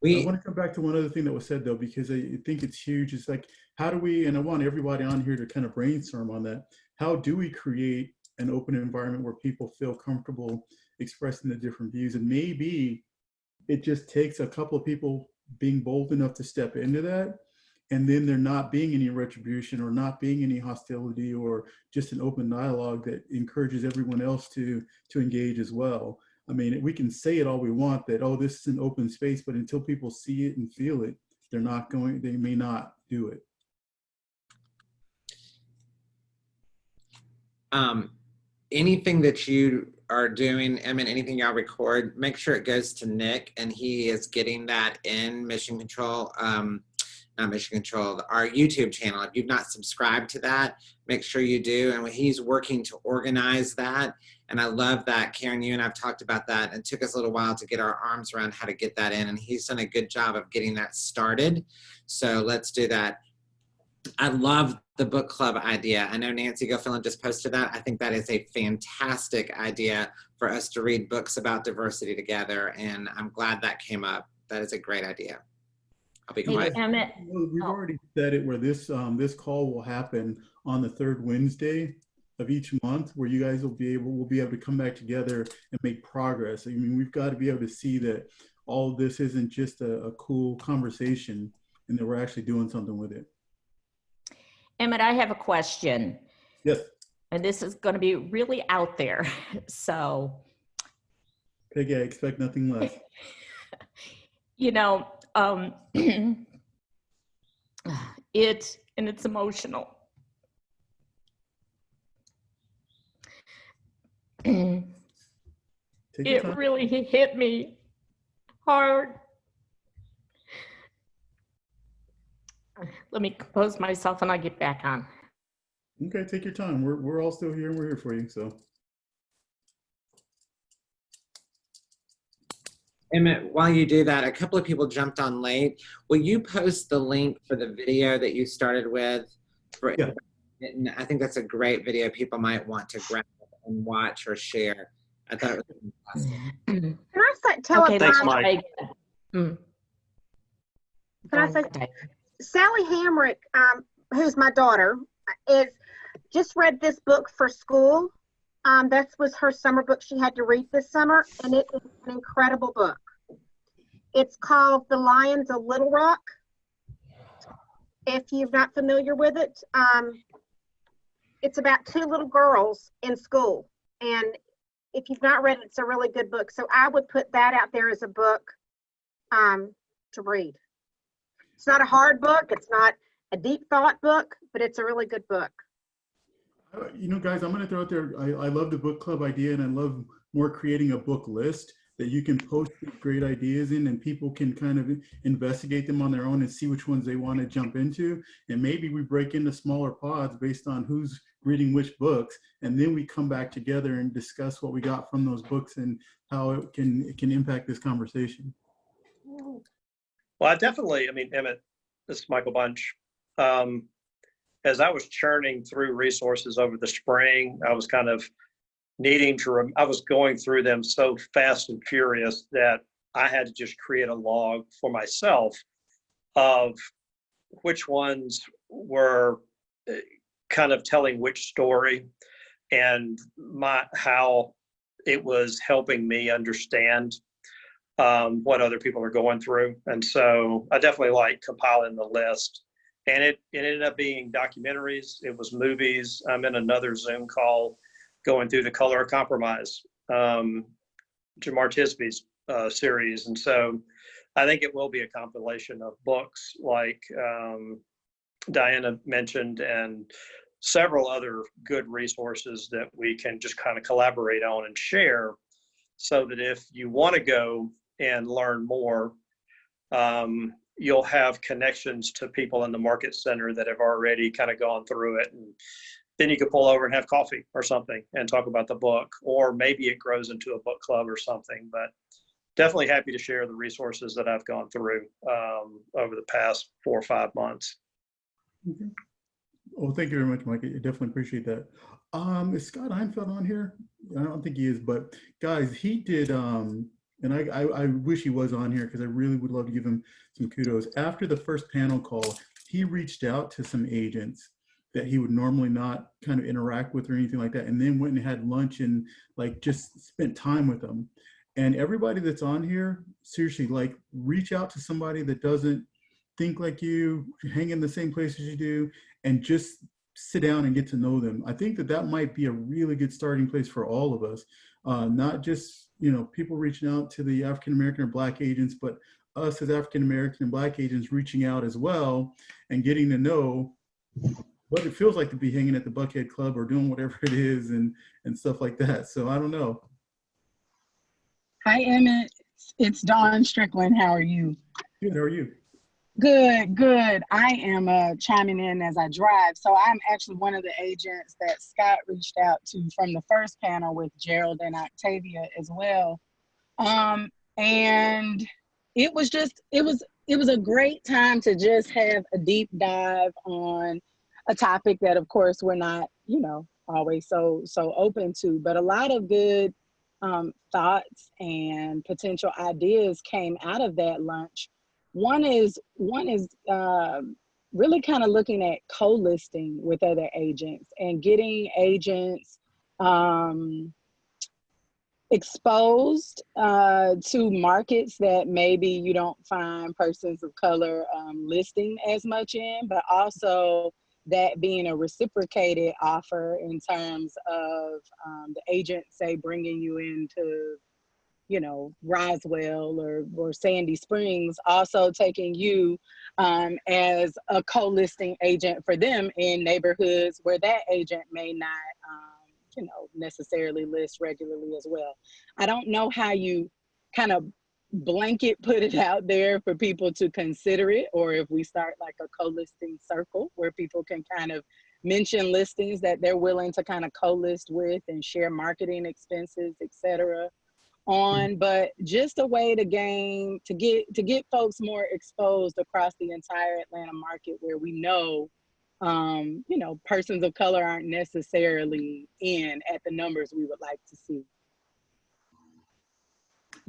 to come back to one other thing that was said though, because I think it's huge. It's like, how do we, and I want everybody on here to kind of brainstorm on that. How do we create an open environment where people feel comfortable expressing the different views? And maybe it just takes a couple of people being bold enough to step into that, and then there not being any retribution or not being any hostility, or just an open dialogue that encourages everyone else to engage as well. We can say it all we want that, oh, this is an open space, but until people see it and feel it, they may not do it. Anything that you are doing, anything y'all record, make sure it goes to Nick, and he is getting that in Mission Control, not Mission Control, our YouTube channel. If you've not subscribed to that, make sure you do. And he's working to organize that. And I love that, Karen, you and I've talked about that, and it took us a little while to get our arms around how to get that in. And he's done a good job of getting that started. So let's do that. I love the book club idea. I know Nancy Gofillan just posted that. I think that is a fantastic idea for us to read books about diversity together, and I'm glad that came up. That is a great idea. I'll be quiet. Emmett. We've already said it, where this call will happen on the third Wednesday of each month, where you guys will be able to come back together and make progress. We've got to be able to see that all of this isn't just a cool conversation, and that we're actually doing something with it. Emmett, I have a question. Yes. And this is going to be really out there. So. Peggy, I expect nothing less. It's emotional. It really hit me hard. Let me compose myself and I'll get back on. Okay, take your time. We're all still here and we're here for you. So. Emmett, while you do that, a couple of people jumped on late. Will you post the link for the video that you started with? Yeah. I think that's a great video people might want to grab and watch or share. I thought it was Can I say, tell Okay, a Thanks, um, Mike. Can I say, Sally Hamrick, who's my daughter, is just read this book for school. That was her summer book she had to read this summer, and it is an incredible book. It's called The Lions of Little Rock. If you're not familiar with it, it's about two little girls in school. And if you've not read it, it's a really good book. So I would put that out there as a book to read. It's not a hard book. It's not a deep thought book, but it's a really good book. You know, guys, I'm going to throw out there. I love the book club idea, and I love more creating a book list that you can post great ideas in, and people can kind of investigate them on their own and see which ones they want to jump into. And maybe we break into smaller pods based on who's reading which books, and then we come back together and discuss what we got from those books and how it can impact this conversation. Well, I mean, Emmett, this is Michael Bunch. As I was churning through resources over the spring, I was kind of I was going through them so fast and furious that I had to just create a log for myself of which ones were kind of telling which story and how it was helping me understand what other people are going through. And so I definitely like compiling the list. And it ended up being documentaries. It was movies. I'm in another Zoom call going through The Color of Compromise, Jamar Tisby's series. And so I think it will be a compilation of books like Diana mentioned and several other good resources that we can just kind of collaborate on and share, so that if you want to go and learn more, you'll have connections to people in the market center that have already kind of gone through it. And then you could pull over and have coffee or something and talk about the book, or maybe it grows into a book club or something. But definitely happy to share the resources that I've gone through over the past 4 or 5 months. Okay. Well, thank you very much, Mike. I definitely appreciate that. Is Scott Einfeld on here? I don't think he is, but guys, he did, and I wish he was on here because I really would love to give him some kudos. After the first panel call, he reached out to some agents that he would normally not kind of interact with or anything like that, and then went and had lunch and like just spent time with them. And everybody that's on here, seriously, like reach out to somebody that doesn't think like you, hang in the same place as you do, and just sit down and get to know them. I think that might be a really good starting place for all of us, not just people reaching out to the African American or Black agents, but us as African American and Black agents reaching out as well and getting to know what it feels like to be hanging at the Buckhead Club or doing whatever it is and stuff like that. So I don't know. Hi, Emmett. It's Dawn Strickland. How are you? Good. How are you? Good, good. I am chiming in as I drive. So I'm actually one of the agents that Scott reached out to from the first panel with Gerald and Octavia as well. And it was a great time to just have a deep dive on a topic that, of course, we're not, always so open to, but a lot of good thoughts and potential ideas came out of that lunch. One is really kind of looking at co-listing with other agents and getting agents exposed to markets that maybe you don't find persons of color listing as much in, but also that being a reciprocated offer in terms of the agent, say, bringing you into Roswell or Sandy Springs, also taking you as a co-listing agent for them in neighborhoods where that agent may not, necessarily list regularly as well. I don't know how you kind of blanket put it out there for people to consider it, or if we start like a co-listing circle where people can kind of mention listings that they're willing to kind of co-list with and share marketing expenses, etc. on, but just a way to get folks more exposed across the entire Atlanta market where we know, persons of color aren't necessarily in at the numbers we would like to see.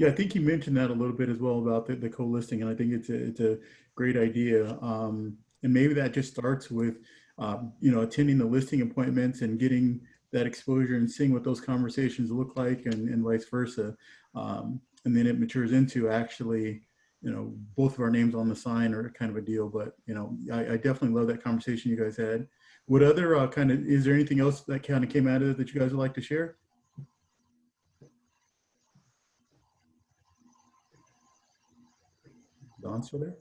Yeah, I think you mentioned that a little bit as well about the co-listing, and I think it's a great idea. And maybe that just starts with, you know, attending the listing appointments and getting that exposure and seeing what those conversations look like, and vice versa. And then it matures into actually, you know, both of our names on the sign or kind of a deal. But, you know, I definitely love that conversation you guys had. What other is there anything else that kind of came out of it that you guys would like to share? Dawn still there?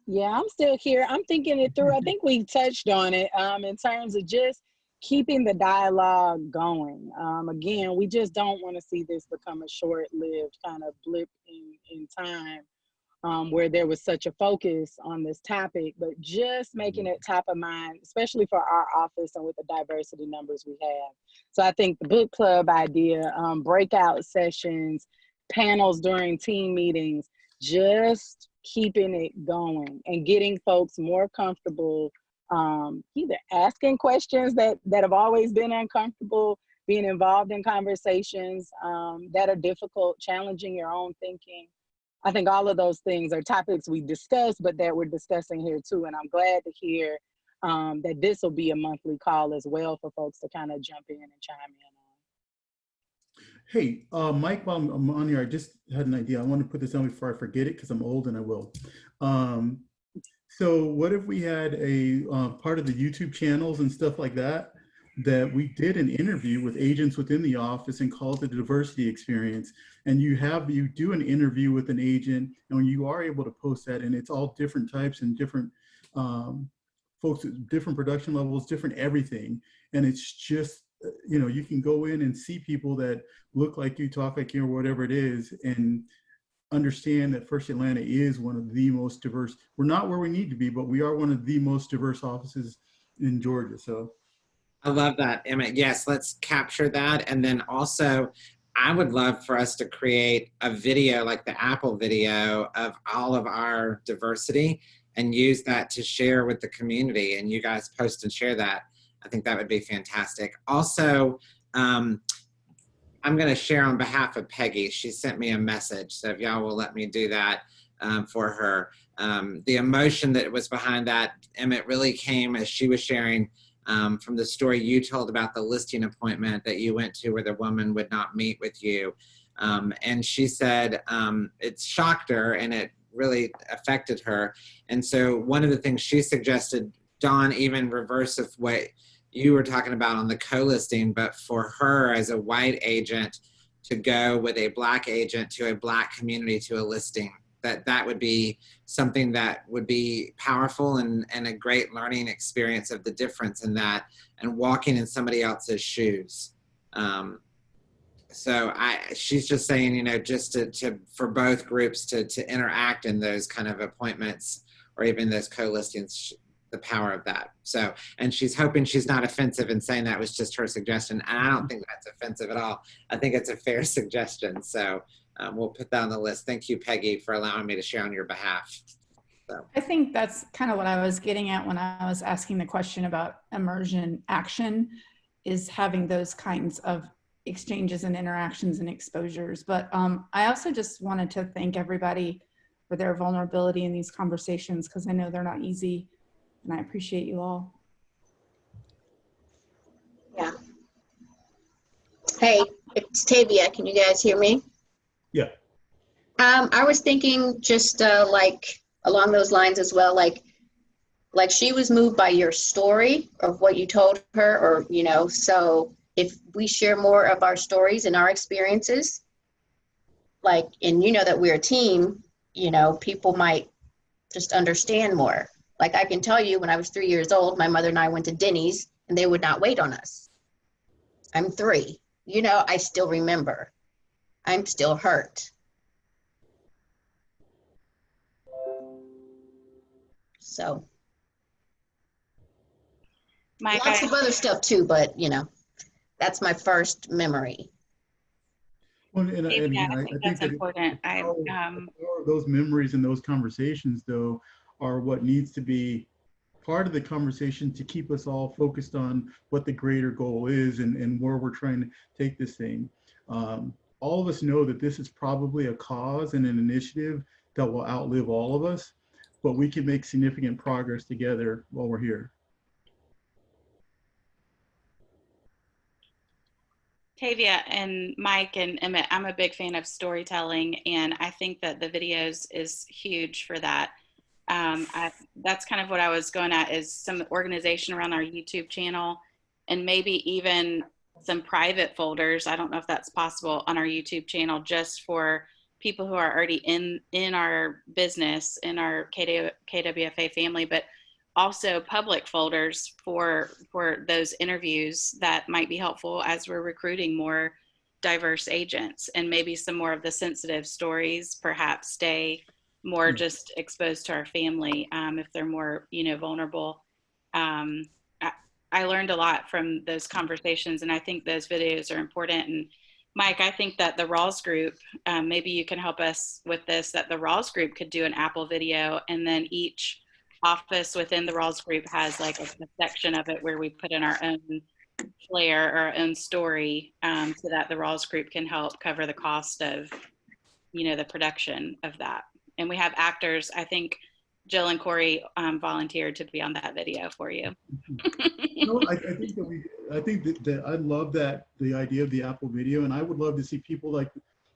Yeah, I'm still here. I'm thinking it through. I think we touched on it in terms of just keeping the dialogue going. Again, we just don't want to see this become a short-lived kind of blip in time where there was such a focus on this topic, but just making it top of mind, especially for our office and with the diversity numbers we have. So I think the book club idea, breakout sessions, panels during team meetings, just keeping it going and getting folks more comfortable either asking questions that have always been uncomfortable, being involved in conversations that are difficult, challenging your own thinking. I think all of those things are topics we discussed, but that we're discussing here too. And I'm glad to hear that this will be a monthly call as well for folks to kind of jump in and chime in on. Hey, Mike, while I'm on here, I just had an idea. I want to put this on before I forget it because I'm old and I will. So what if we had a part of the YouTube channels and stuff like that, that we did an interview with agents within the office and called it a diversity experience. And you do an interview with an agent, and when you are able to post that, and it's all different types and different folks at different production levels, different everything. And it's just, you know, you can go in and see people that look like you, talk like you, or whatever it is, and understand that First Atlanta is one of the most diverse. We're not where we need to be, but we are one of the most diverse offices in Georgia. So I love that, Emmett. Yes, let's capture that. And then also, I would love for us to create a video like the Apple video of all of our diversity and use that to share with the community. And you guys post and share that. I think that would be fantastic. Also, I'm going to share on behalf of Peggy. She sent me a message. So if y'all will let me do that for her. The emotion that was behind that, Emmett, really came as she was sharing from the story you told about the listing appointment that you went to where the woman would not meet with you. And she said it shocked her and it really affected her. And so one of the things she suggested, Dawn, even reverse of what you were talking about on the co-listing, but for her as a white agent to go with a Black agent to a Black community to a listing, that would be something that would be powerful and a great learning experience of the difference in that and walking in somebody else's shoes. So she's just saying, you know, just for both groups to interact in those kind of appointments or even those co-listings, the power of that. So, and she's hoping she's not offensive in saying that was just her suggestion. And I don't think that's offensive at all. I think it's a fair suggestion. So we'll put that on the list. Thank you, Peggy, for allowing me to share on your behalf. So. I think that's kind of what I was getting at when I was asking the question about immersion action, is having those kinds of exchanges and interactions and exposures. But I also just wanted to thank everybody for their vulnerability in these conversations, because I know they're not easy. And I appreciate you all. Yeah. Hey, it's Tavia. Can you guys hear me? Yeah. I was thinking just like along those lines as well, like she was moved by your story of what you told her, or, you know, so if we share more of our stories and our experiences, like, and you know that we're a team, you know, people might just understand more. Like I can tell you, when I was 3 years old, my mother and I went to Denny's and they would not wait on us. I'm 3. You know, I still remember. I'm still hurt. So. Mike, lots of other stuff too, but you know, that's my first memory. Well, and I think that's that important. Those memories and those conversations, though, are what needs to be part of the conversation to keep us all focused on what the greater goal is and where we're trying to take this thing. all of us know that this is probably a cause and an initiative that will outlive all of us, but we can make significant progress together while we're here. Tavia and Mike and Emmett, I'm a big fan of storytelling, and I think that the videos is huge for that. That's kind of what I was going at, is some organization around our YouTube channel, and maybe even some private folders. I don't know if that's possible on our YouTube channel, just for people who are already in our business, in our KWFA family, but also public folders for those interviews that might be helpful as we're recruiting more diverse agents, and maybe some more of the sensitive stories perhaps stay more just exposed to our family if they're more, vulnerable. I learned a lot from those conversations, and I think those videos are important. And Mike, I think that the Rawls group, maybe you can help us with this, that the Rawls group could do an Apple video, and then each office within the Rawls group has like a section of it where we put in our own flair or our own story, so that the Rawls group can help cover the cost of, the production of that. And we have actors. I think Jill and Corey volunteered to be on that video for you. No, I think that I love that, the idea of the Apple video, and I would love to see people like,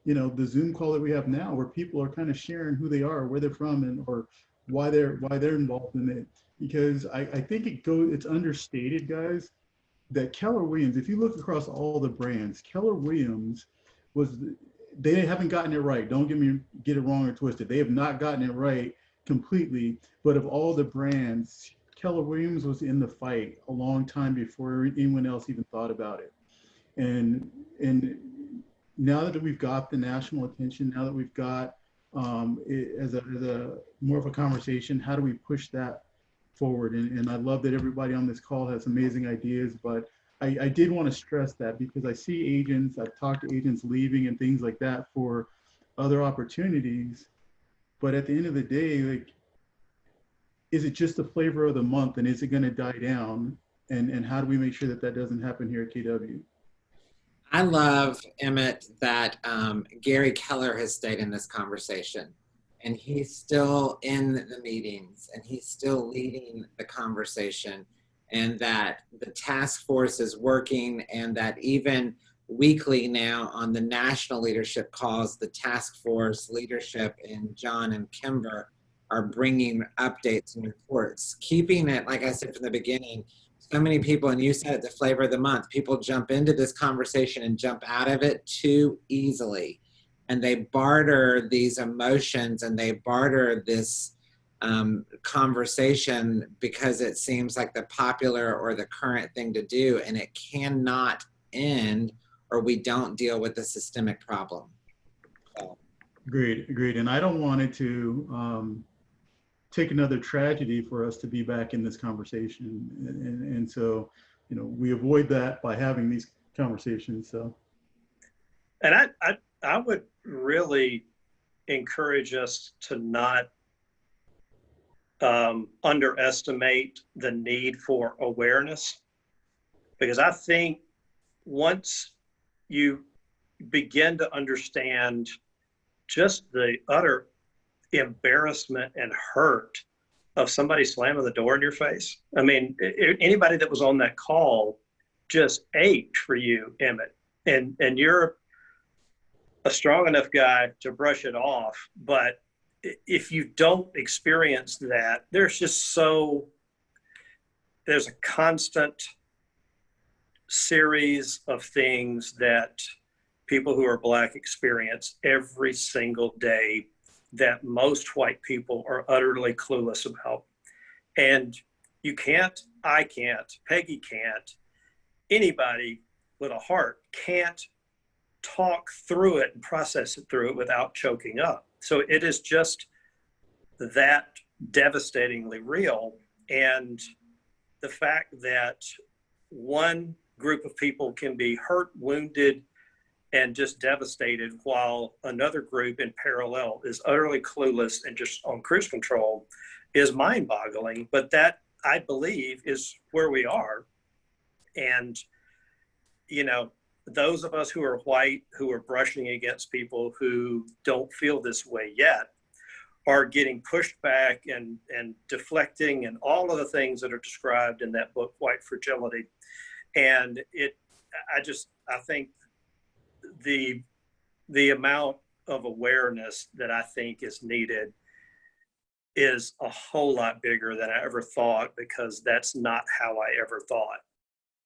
the Zoom call that we have now, where people are kind of sharing who they are, where they're from, and or why they're involved in it. Because I think it's understated, guys, that Keller Williams, if you look across all the brands, Keller Williams they haven't gotten it right. Don't get it wrong or twisted. They have not gotten it right completely. But of all the brands, Keller Williams was in the fight a long time before anyone else even thought about it. And now that we've got the national attention, now that we've got it as a more of a conversation, how do we push that forward? And I love that everybody on this call has amazing ideas, but I did want to stress that, because I see agents, I've talked to agents leaving and things like that for other opportunities. But at the end of the day, like, is it just the flavor of the month, and is it going to die down? And how do we make sure that that doesn't happen here at KW? I love, Emmett, that Gary Keller has stayed in this conversation, and he's still in the meetings, and he's still leading the conversation, and that the task force is working, and that even weekly now on the national leadership calls, the task force leadership and John and Kimber are bringing updates and reports, keeping it, like I said from the beginning, so many people, and you said it, the flavor of the month, people jump into this conversation and jump out of it too easily. And they barter these emotions, and they barter this conversation because it seems like the popular or the current thing to do, and it cannot end or we don't deal with the systemic problem. So. Agreed. And I don't want it to take another tragedy for us to be back in this conversation. And so, we avoid that by having these conversations. So. And I would really encourage us to not underestimate the need for awareness, because I think once you begin to understand just the utter embarrassment and hurt of somebody slamming the door in your face. I mean, anybody that was on that call just ached for you, Emmett, and you're a strong enough guy to brush it off. But if you don't experience that, there's a constant series of things that people who are Black experience every single day that most white people are utterly clueless about. And you can't, I can't, Peggy can't, anybody with a heart can't talk through it and process it through it without choking up. So it is just that devastatingly real. And the fact that one group of people can be hurt, wounded, and just devastated, while another group in parallel is utterly clueless and just on cruise control, is mind-boggling. But that, I believe, is where we are. And, those of us who are white, who are brushing against people who don't feel this way yet, are getting pushed back and deflecting and all of the things that are described in that book, White Fragility. And I think the amount of awareness that I think is needed is a whole lot bigger than I ever thought, because that's not how I ever thought.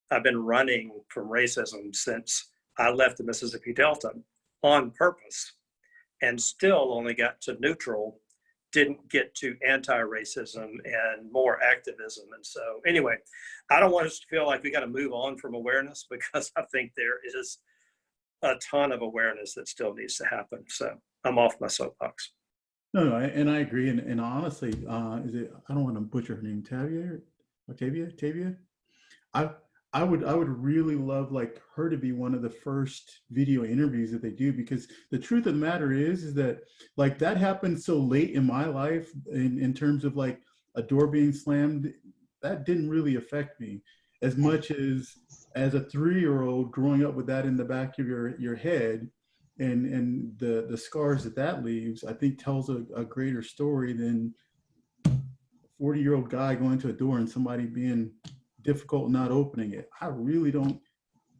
I've been running from racism since I left the Mississippi Delta on purpose, and still only got to neutral, didn't get to anti-racism and more activism. And so anyway, I don't want us to feel like we got to move on from awareness, because I think there is a ton of awareness that still needs to happen. So I'm off my soapbox. No, and I agree. And honestly, is it? I don't want to butcher her name. Tavia. I would really love like her to be one of the first video interviews that they do, because the truth of the matter is that like that happened so late in my life in terms of like a door being slammed. That didn't really affect me as much as a 3-year-old growing up with that in the back of your head. And the scars that leaves, I think tells a greater story than a 40-year-old guy going to a door and somebody being difficult not opening it. I really don't.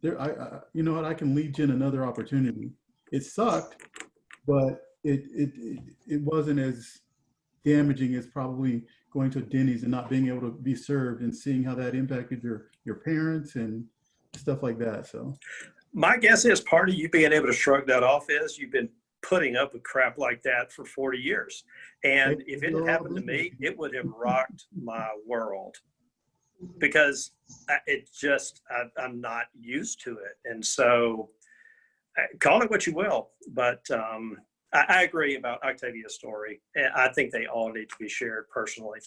You know what? I can lead Jen another opportunity. It sucked, but it wasn't as damaging as probably going to Denny's and not being able to be served and seeing how that impacted your parents and stuff like that. So. My guess is part of you being able to shrug that off is you've been putting up with crap like that for 40 years. And if it had happened to me, it would have rocked my world, because I'm not used to it. And so call it what you will, but I agree about Octavia's story. And I think they all need to be shared personally.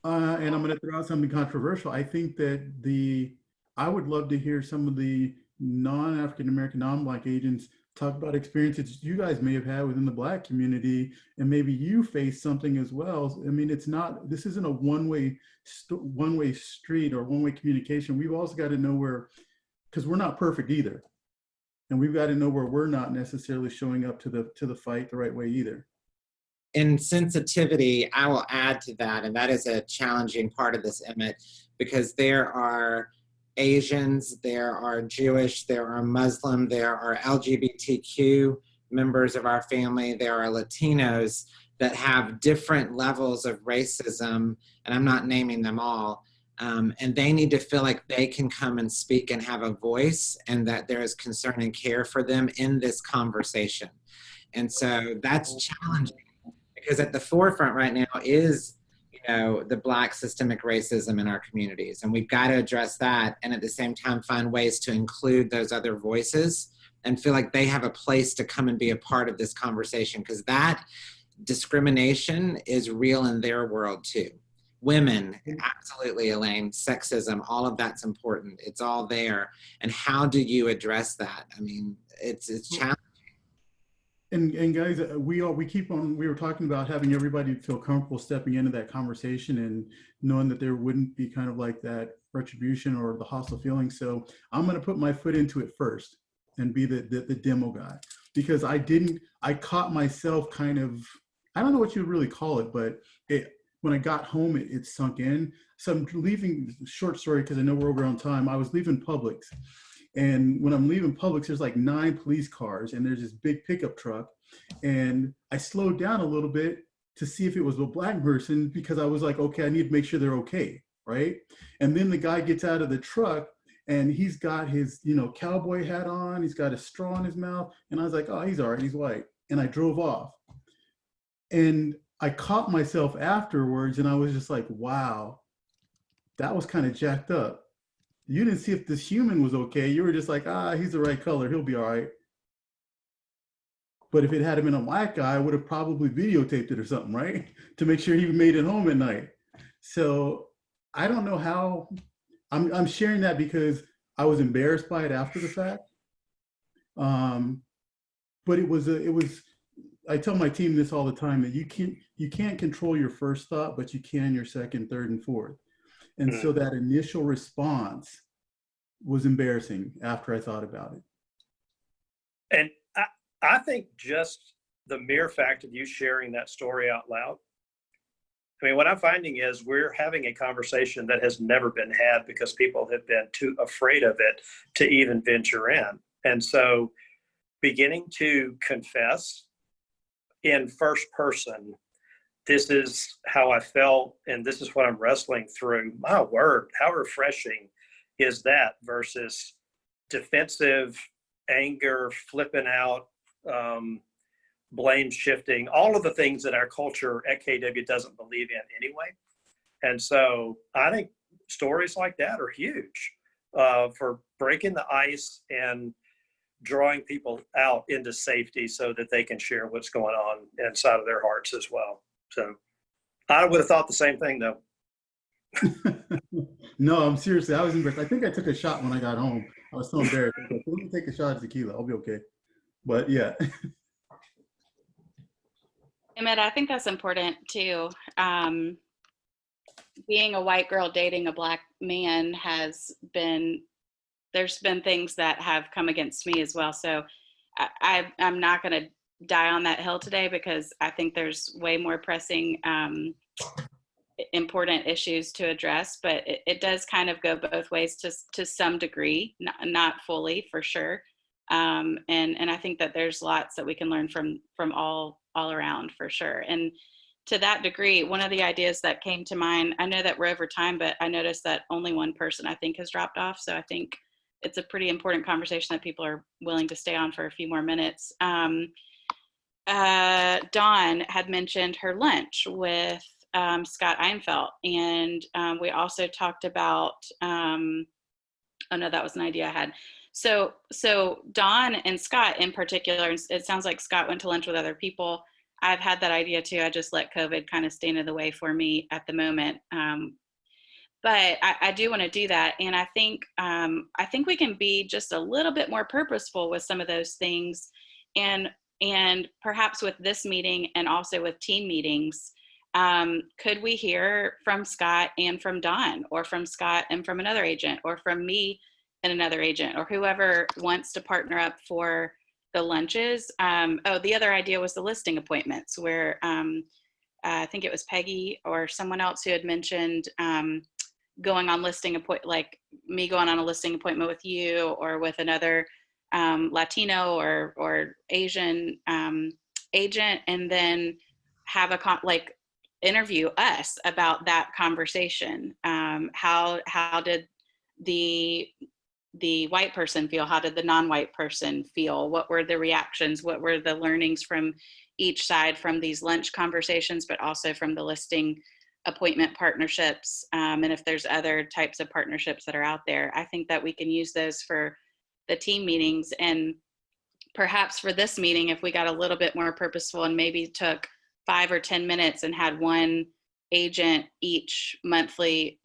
And I'm going to throw out something controversial. I think that I would love to hear some of the non-African American, non-Black agents talk about experiences you guys may have had within the Black community, and maybe you face something as well. I mean, this isn't a one-way street or one-way communication. We've also got to know because we're not perfect either, and we've got to know where we're not necessarily showing up to the fight the right way either. In sensitivity, I will add to that, and that is a challenging part of this, Emmett, because there are Asians, there are Jewish, there are Muslim, there are LGBTQ members of our family, there are Latinos that have different levels of racism, and I'm not naming them all, and they need to feel like they can come and speak and have a voice, and that there is concern and care for them in this conversation. And so that's challenging, because at the forefront right now is the Black systemic racism in our communities. And we've got to address that, and at the same time find ways to include those other voices and feel like they have a place to come and be a part of this conversation, because that discrimination is real in their world too. Women, absolutely, Elaine, sexism, all of that's important. It's all there. And how do you address that? I mean, it's challenging. And guys, we were talking about having everybody feel comfortable stepping into that conversation and knowing that there wouldn't be kind of like that retribution or the hostile feeling. So I'm going to put my foot into it first and be the demo guy, because I caught myself kind of, I don't know what you'd really call it, but when I got home, it sunk in. So I'm leaving, short story, because I know we're over on time. I was leaving Publix. And when I'm leaving Publix, there's like 9 police cars and there's this big pickup truck. And I slowed down a little bit to see if it was a Black person, because I was like, okay, I need to make sure they're okay, right? And then the guy gets out of the truck and he's got his, cowboy hat on, he's got a straw in his mouth. And I was like, oh, he's all right, he's white. And I drove off. And I caught myself afterwards and I was just like, wow, that was kind of jacked up. You didn't see if this human was okay. You were just like, he's the right color, he'll be all right. But if it had been a Black guy, I would have probably videotaped it or something, right? To make sure he made it home at night. So I don't know how, I'm sharing that because I was embarrassed by it after the fact. But it was, I tell my team this all the time, that you can't control your first thought, but you can your second, third, and fourth. And so that initial response was embarrassing after I thought about it. And I think just the mere fact of you sharing that story out loud, I mean, what I'm finding is we're having a conversation that has never been had because people have been too afraid of it to even venture in. And so beginning to confess in first person, this is how I felt, and this is what I'm wrestling through. My word, how refreshing is that versus defensive anger, flipping out, blame shifting, all of the things that our culture at KW doesn't believe in anyway. And so I think stories like that are huge for breaking the ice and drawing people out into safety so that they can share what's going on inside of their hearts as well. So I would have thought the same thing though. No, I'm seriously, I was embarrassed. I think I took a shot when I got home. I was so embarrassed. I was like, let me take a shot of tequila. I'll be okay. But yeah. Emmett, I think that's important too. Being a white girl dating a black man there's been things that have come against me as well. So I'm not going to die on that hill today because I think there's way more pressing, important issues to address, but it does kind of go both ways to some degree, not fully for sure. And I think that there's lots that we can learn from all around for sure. And to that degree, one of the ideas that came to mind, I know that we're over time, but I noticed that only one person I think has dropped off. So I think it's a pretty important conversation that people are willing to stay on for a few more minutes. Dawn had mentioned her lunch with Scott Einfeld, and we also talked about, oh no, that was an idea I had. So Dawn and Scott in particular, it sounds like Scott went to lunch with other people. I've had that idea too. I just let COVID kind of stand in the way for me at the moment. But I do want to do that. And I think we can be just a little bit more purposeful with some of those things. And perhaps with this meeting and also with team meetings, could we hear from Scott and from Dawn, or from Scott and from another agent, or from me and another agent, or whoever wants to partner up for the lunches? The other idea was the listing appointments, where I think it was Peggy or someone else who had mentioned going on like me going on a listing appointment with you or with another Latino or Asian agent, and then have interview us about that conversation. How did the white person feel? How did the non-white person feel? What were the reactions? What were the learnings from each side from these lunch conversations, but also from the listing appointment partnerships? And if there's other types of partnerships that are out there, I think that we can use those for the team meetings. And perhaps for this meeting, if we got a little bit more purposeful and maybe took 5 or 10 minutes and had one agent each monthly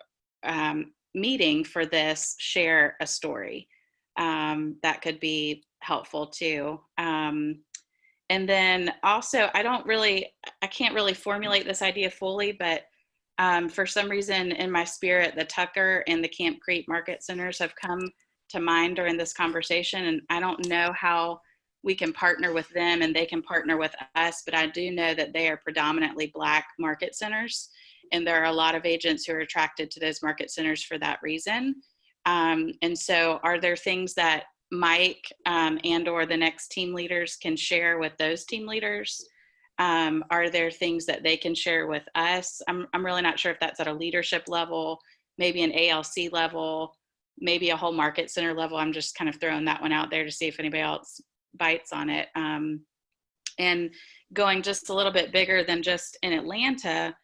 meeting for this share a story, that could be helpful too. And then also, I can't really formulate this idea fully, but for some reason in my spirit, the Tucker and the Camp Creek market centers have come to mind during this conversation. And I don't know how we can partner with them and they can partner with us, but I do know that they are predominantly Black market centers. And there are a lot of agents who are attracted to those market centers for that reason. And so are there things that Mike and or the next team leaders can share with those team leaders? Are there things that they can share with us? I'm really not sure if that's at a leadership level, maybe an ALC level, maybe a whole market center level. I'm just kind of throwing that one out there to see if anybody else bites on it. And going just a little bit bigger than just in Atlanta,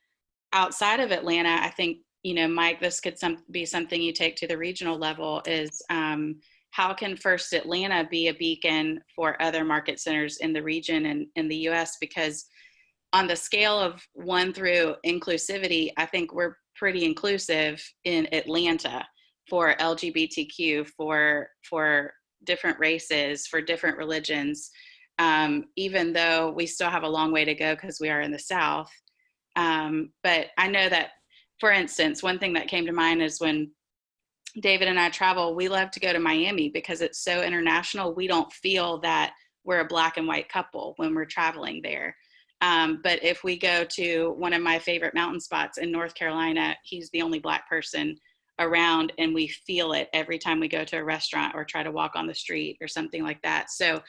outside of Atlanta, I think, Mike, this could be something you take to the regional level, is how can First Atlanta be a beacon for other market centers in the region and in the US? Because on the scale of 1 through inclusivity, I think we're pretty inclusive in Atlanta for LGBTQ, for different races, for different religions, even though we still have a long way to go because we are in the South. But I know that, for instance, one thing that came to mind is when David and I travel, we love to go to Miami because it's so international. We don't feel that we're a black and white couple when we're traveling there. But if we go to one of my favorite mountain spots in North Carolina, he's the only black person around, and we feel it every time we go to a restaurant or try to walk on the street or something like that. So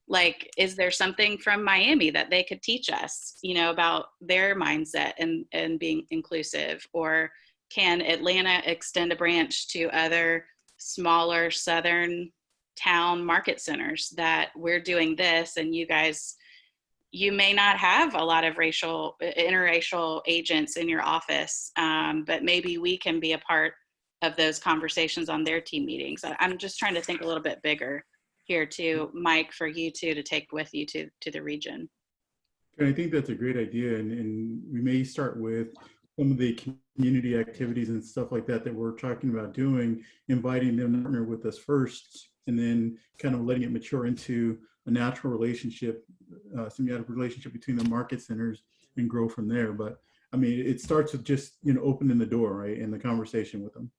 like, is there something from Miami that they could teach us, you know, about their mindset and being inclusive? Or can Atlanta extend a branch to other smaller Southern town market centers that we're doing this, and you guys, you may not have a lot of interracial agents in your office, but maybe we can be a part of those conversations on their team meetings. I'm just trying to think a little bit bigger here too, Mike, for you two to take with you to the region. I think that's a great idea, and we may start with some of the community activities and stuff like that that we're talking about doing, inviting them to partner with us first, and then kind of letting it mature into a natural relationship, symbiotic relationship between the market centers, and grow from there. But I mean, it starts with just, you know, opening the door, right, and the conversation with them.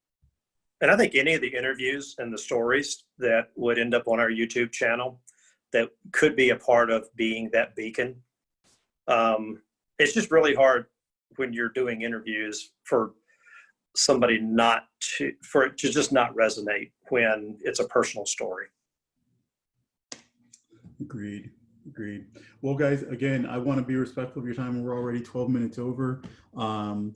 And I think any of the interviews and the stories that would end up on our YouTube channel that could be a part of being that beacon. It's just really hard when you're doing interviews for somebody for it to just not resonate when it's a personal story. Agreed. Well, guys, again, I want to be respectful of your time. We're already 12 minutes over.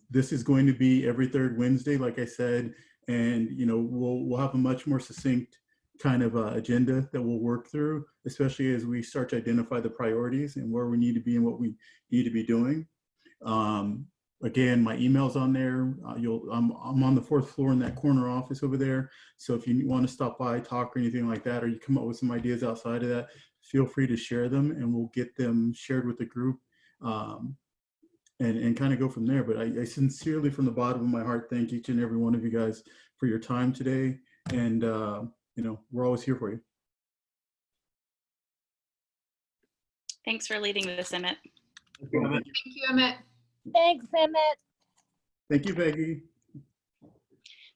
This is going to be every third Wednesday, like I said, and you know, we'll have a much more succinct kind of agenda that we'll work through, especially as we start to identify the priorities and where we need to be and what we need to be doing. Again, my email's on there. I'm on the 4th floor in that corner office over there. So if you want to stop by, talk or anything like that, or you come up with some ideas outside of that, feel free to share them and we'll get them shared with the group, and kind of go from there. But I sincerely, from the bottom of my heart, thank each and every one of you guys for your time today. And, you know, we're always here for you. Thanks for leading this, Emmett. Thank you, Emmett. Thanks, Emmett. Thank you, Peggy.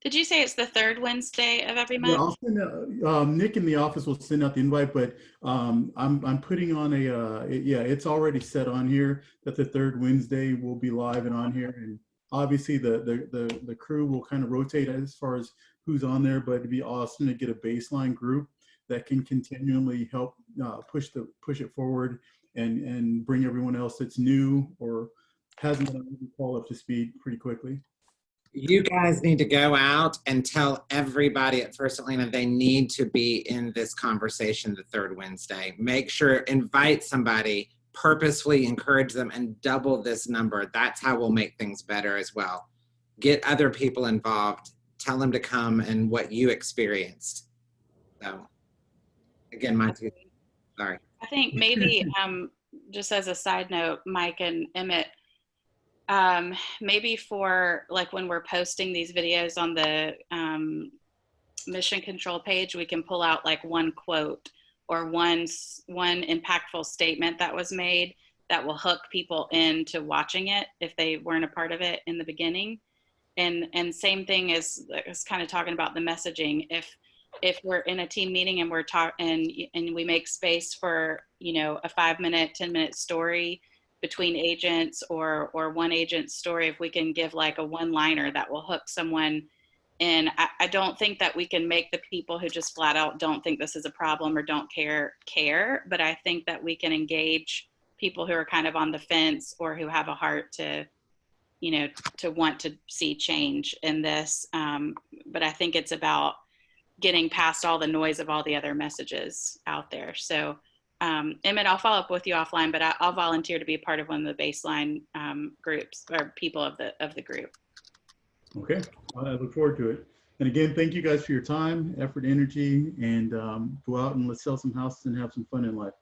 Did you say it's the 3rd Wednesday of every Yeah, month? I'll send out, Nick in the office will send out the invite, but I'm putting on yeah, it's already set on here that the 3rd Wednesday will be live and on here. And obviously the crew will kind of rotate as far as who's on there, but it'd be awesome to get a baseline group that can continually help push it forward and bring everyone else that's new or hasn't been able to call up to speed pretty quickly. You guys need to go out and tell everybody at First Atlanta they need to be in this conversation the 3rd Wednesday. Make sure, invite somebody, purposefully encourage them, and double this number. That's how we'll make things better as well. Get other people involved. Tell them to come and what you experienced. So, again, sorry. I think maybe just as a side note, Mike and Emmett, maybe for like when we're posting these videos on the mission control page, we can pull out like one quote or one impactful statement that was made that will hook people into watching it if they weren't a part of it in the beginning. And same thing as kind of talking about the messaging. If we're in a team meeting and we're talking and we make space for, you know, a 5-minute, 10-minute story between agents or one agent's story, if we can give like a one-liner that will hook someone in. I don't think that we can make the people who just flat out don't think this is a problem or don't care, but I think that we can engage people who are kind of on the fence or who have a heart to, you know, to want to see change in this. But I think it's about getting past all the noise of all the other messages out there. So Emmett, I'll follow up with you offline, but I'll volunteer to be a part of one of the baseline groups or people of the group. Okay, I look forward to it. And again, thank you guys for your time, effort, energy, and go out and let's sell some houses and have some fun in life.